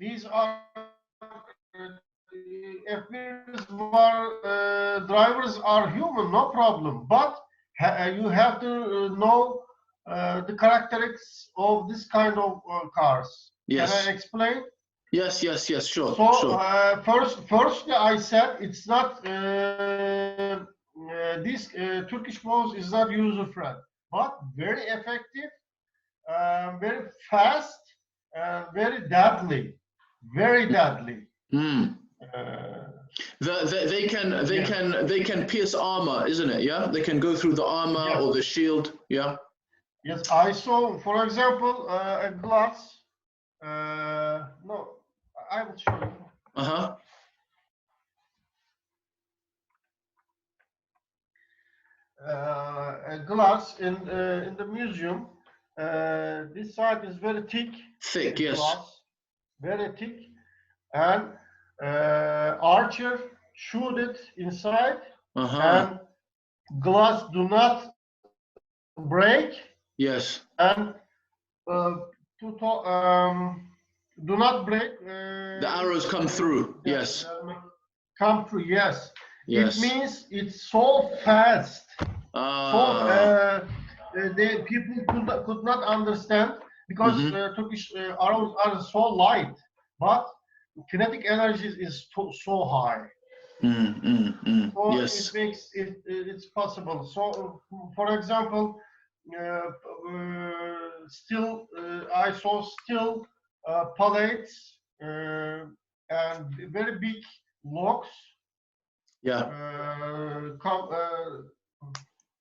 These are drivers are human, no problem. But you have to know the characteristics of this kind of cars. Yes. Can I explain? Yes, sure. So sure. Firstly, I said it's not this Turkish bows is not user friendly, but very effective, very fast, very deadly. They can pierce armor, isn't it? Yeah, they can go through the armor or the shield. Yeah. Yes, I saw, for example, a glass. No, I will show you. A glass in the museum. This side is very thick. Thick, yes. Glass, very thick, and archer shoot it inside, and glass do not break. Yes. And do not break. The arrows come through. Yes. Come through. Yes. Yes. It means it's so fast. The people could not understand because Turkish arrows are so light, but kinetic energy is so high. So yes. It makes it's possible. So, for example, I saw steel pallets and very big logs. Yeah.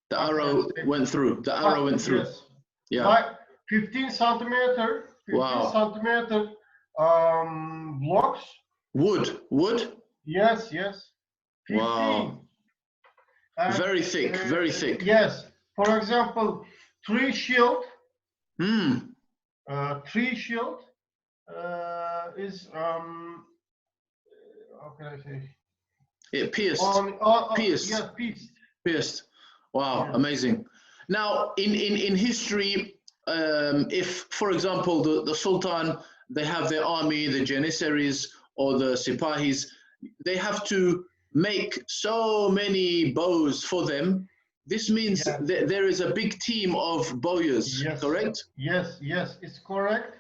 The arrow went through. The arrow went through. Yes. Yeah. By 15 centimeter. 15 centimeter blocks. Wood. Yes. 15. Wow. And, very thick. Very thick. Yes. For example, tree shield. Tree shield is how can I say? It pierced. Pierced. Yes, pierced. Pierced. Wow, Yes. amazing. Now, in history, if, for example, the Sultan, they have their army, the Janissaries or the Sipahis, they have to make so many bows for them. This means Yes. that there is a big team of bowyers, Yes. correct? Yes, yes, it's correct.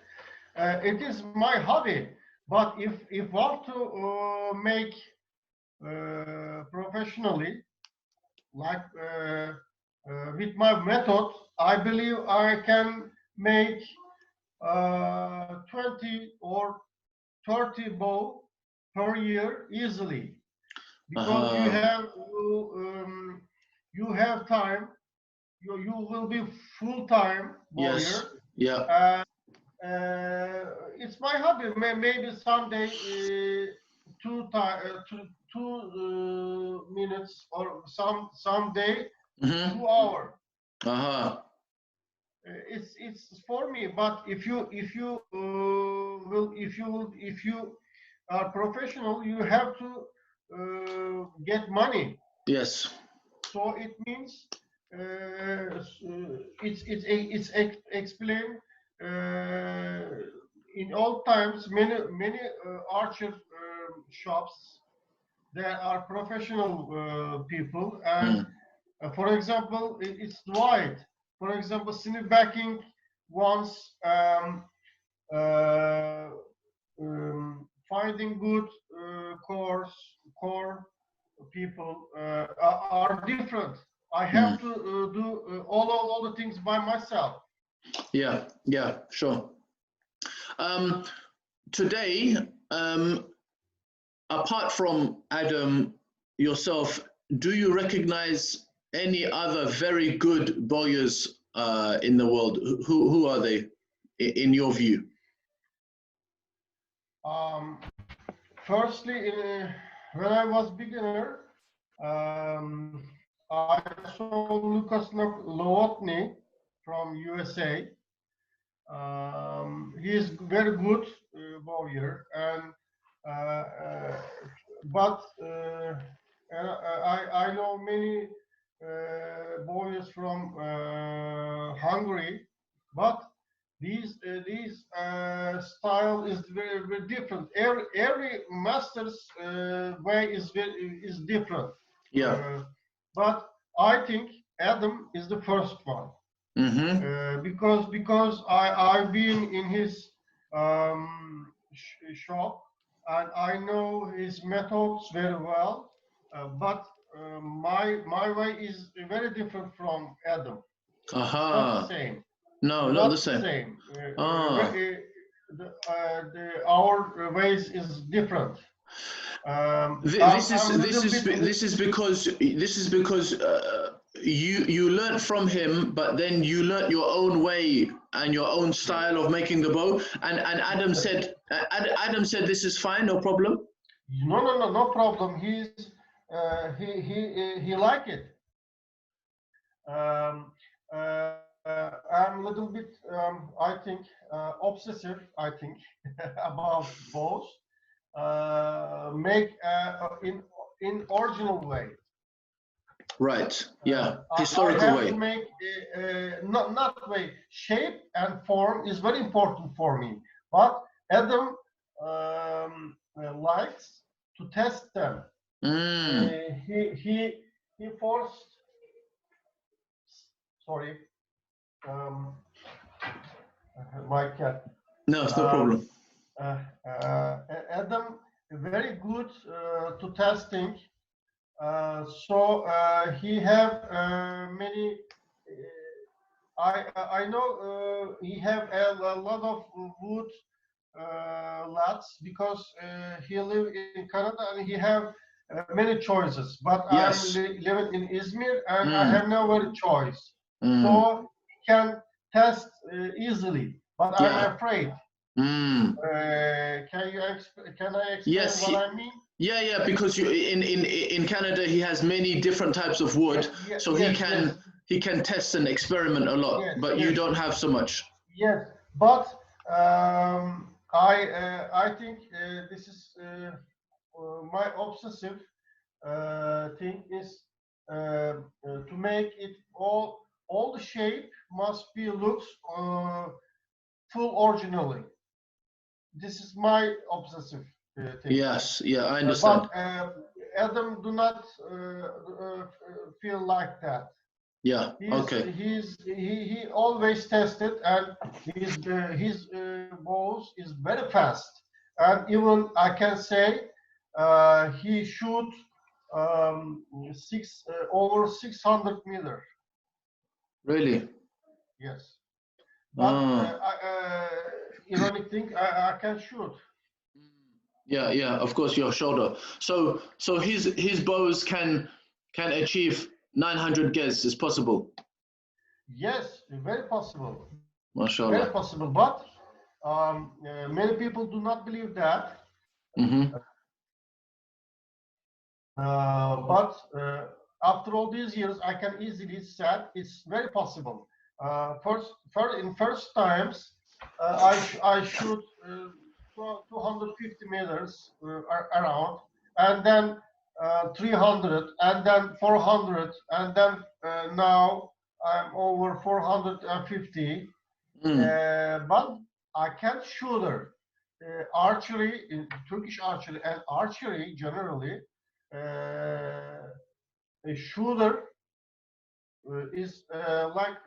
It is my hobby, but if want to make professionally, like with my method, I believe I can make 20 or 30 bow per year easily, because you have time. You will be full-time Yes. bowyer. Yeah. It's my hobby. Maybe someday two minutes, or someday Mm-hmm. 2 hours. Uh-huh. It's for me. But if you are professional, you have to get money. Yes. So it means it's explained in old times. Many archer shops, there are professional people, and for example, it's wide. For example, snipbacking wants uh, finding good core people are different. I have to do all the things by myself. Yeah, yeah, sure. Today, apart from Adam, yourself, do you recognize any other very good bowyers in the world? Who are they, in your view? Firstly, when I was beginner, I saw Lucas Lowotny from USA. He is very good bowyer, and but I know many bowyers from Hungary, but these style is very different. Every master's way is different. Yeah. But I think Adam is the first one. Because I've been in his shop, and I know his methods very well. But my way is very different from Adam. It's not the same. No, not the same. Our ways is different. This is because you learned from him, but then you learned your own way and your own style of making the bow. And Adam said this is fine, no problem. No problem. He like it. I'm a little bit, I think, obsessive. I think about bows. Make in original way. Right. Yeah. Historical way. To make not way. Shape and form is very important for me. But Adam likes to test them. He forced. Sorry, my cat. No, it's no problem. Adam very good to testing. So he have many. I know he have a lot of wood lots, because he live in Canada and he have many choices. But yes. I'm living in Izmir, and I have no other choice. So he can test easily. But I'm afraid. Can I explain what I mean? Yeah, because in Canada he has many different types of wood, so he can test and experiment a lot, but you don't have so much. Yes, but I think this is my obsessive. thing is to make it all the shape must be looks full originally. This is my obsessive thing. Yes, yeah, I understand. But Adam do not feel like that. Yeah, okay. He always tested, and his balls is very fast, and even I can say he shoot over 600 meters. Really? Yes, but Ah. ironic thing, I can shoot. Yeah, yeah, of course, your shoulder. So his bows can achieve 900 gets is possible. Yes, very possible. MashaAllah. Very possible, but many people do not believe that. Mm-hmm. But after all these years, I can easily say it's very possible. In first times, I shoot 250 meters around, and then 300, and then 400, and then now I'm over 450. But I can't shooter. Archery, in Turkish archery and archery generally, a shooter is like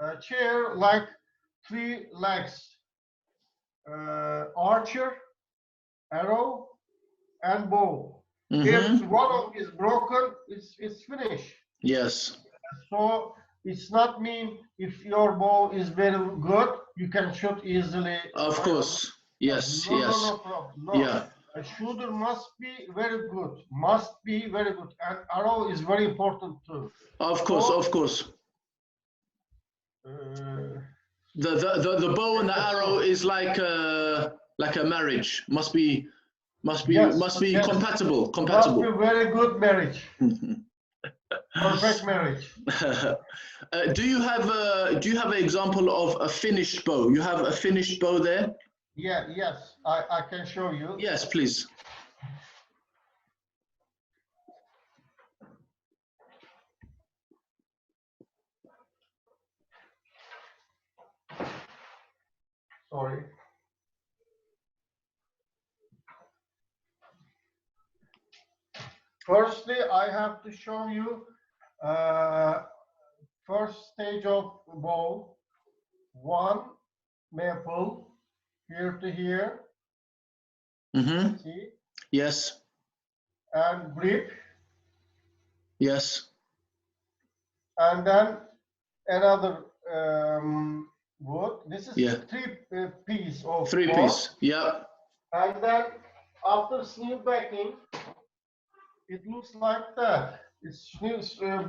a chair, like 3 legs. Archer, arrow, and bow. If one of is broken, it's finished. Yes. So it's not mean if your bow is very good, you can shoot easily. Of course. Yes. No, yes. no problem. No. Yeah. A shooter must be very good. Must be very good. And arrow is very important too. Of course. So, of course. The bow and the arrow is like a marriage. Must be yes. compatible. Must be very good marriage. Perfect marriage. Do you have an example of a finished bow? You have a finished bow there? Yeah, yes. I can show you. Yes, please. Sorry. Firstly, I have to show you first stage of bow. One maple here to here. See? Yes. And grip. Yes. And then another wood. This is 3 piece of 3 piece. Yeah. And then after sleeve backing, it looks like that. It's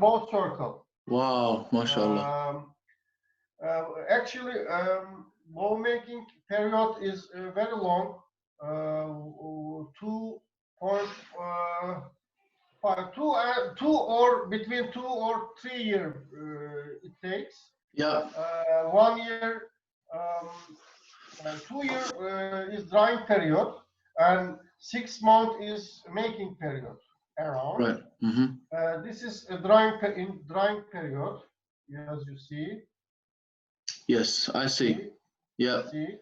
bow circle. Wow, mashallah. Actually, bow making period is very long. 2 or between 2 or 3 years it takes. Yeah. 1 year, 2 years is drying period, and 6 months is making period around. Right. This is a drying period, as you see. Yes, I see. Yeah. See?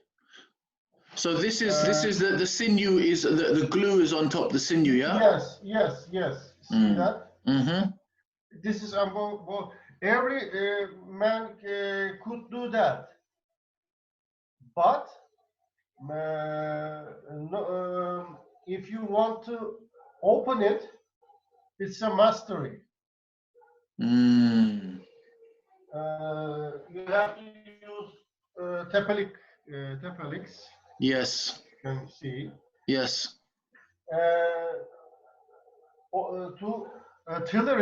So this is the sinew is the glue is on top. The sinew, yeah. Yes. See that? This is every man could do that, but if you want to open it, it's a mastery. You have to use tepelix. Yes. You can see. Yes. To tiller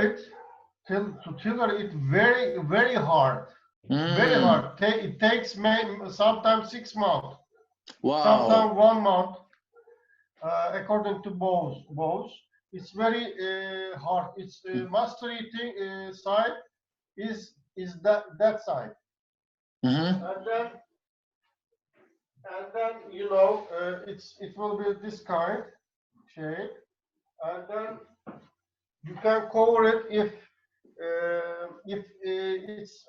it, very, very hard. Very hard. It takes sometimes 6 months. Wow. Sometimes 1 month. According to bows, it's very hard. It's mastery side is that side. And then you know it will be this kind shape, and then you can cover it if it's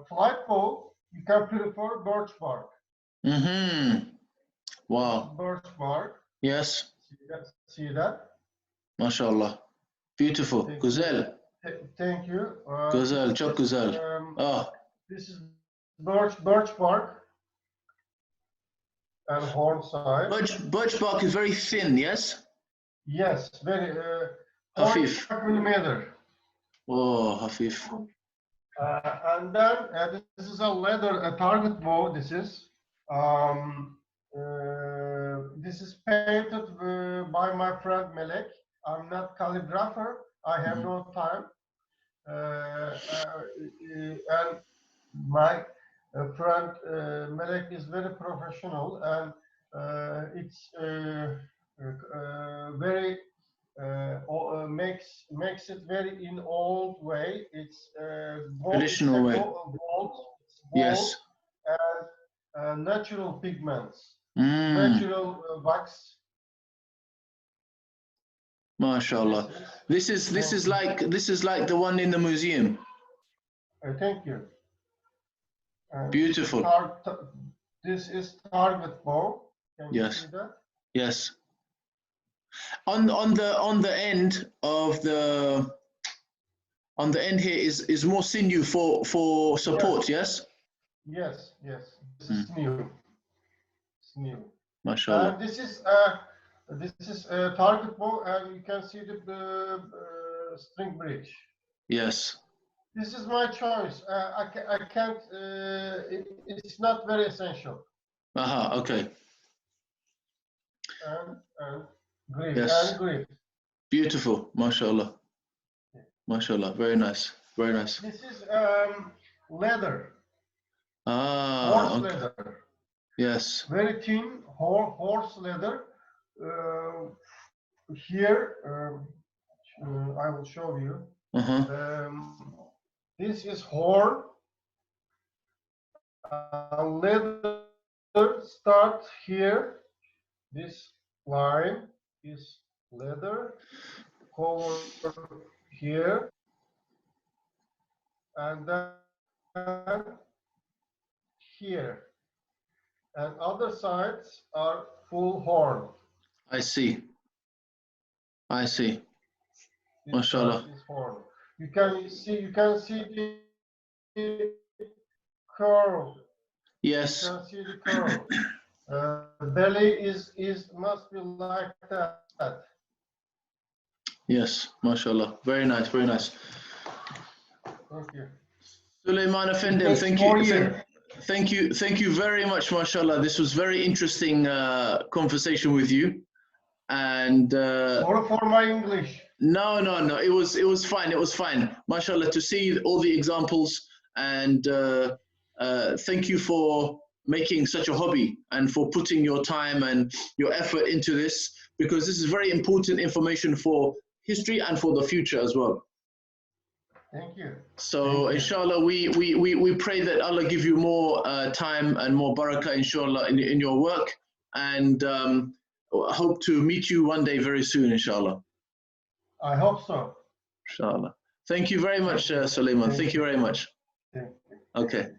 flight bow. You can prefer birch bark. Mm-hmm. Wow. Birch bark. Yes. See that? MashaAllah. Beautiful. Güzel. Thank you. Güzel. Çok güzel. This is birch bark and horn side. Birch bark is very thin, yes? Yes, very Hafif. 0.5 millimeter. Oh, hafif. And then this is a target bow. This is painted by my friend Melek. I'm not calligrapher. I have no time. And my friend Melek is very professional, and it's very makes it very in old way. It's traditional way. Gold, Yes. And natural pigments, Mm. natural wax. MashaAllah. This is like the one in the museum. Thank you. Beautiful. This is target bow. Can you see that? Yes. On the end of the here is more sinew for support. Yes. Yes. This is new. It's new. MashaAllah. This is target bow, and you can see the string bridge. Yes. This is my choice. I can't. It's not very essential. Aha. Okay. And grip. Yes. And grip. Beautiful. MashaAllah. MashaAllah. Very nice. Very nice. This is leather. Horse okay. Leather. Yes. Very thin horse leather. Here, I will show you. This is horn. Leather starts here. This line is leather. Cover here. And then here. And other sides are full horn. I see. MashaAllah. You can see the curve. Yes. You can see the curve. Belly must be like that. Yes, MashaAllah. Very nice, very nice. Thank you. Suleyman Efendim, thank you very much, MashaAllah. This was very interesting conversation with you. And sorry for my English. No. It was fine. MashaAllah, to see all the examples, and thank you for making such a hobby and for putting your time and your effort into this, because this is very important information for history and for the future as well. Thank you. So inshallah, we pray that Allah give you more time and more barakah, inshallah, in your work, and hope to meet you one day very soon, inshallah. I hope so. Inshallah. Thank you very much, Suleyman. Thank you very much. Okay.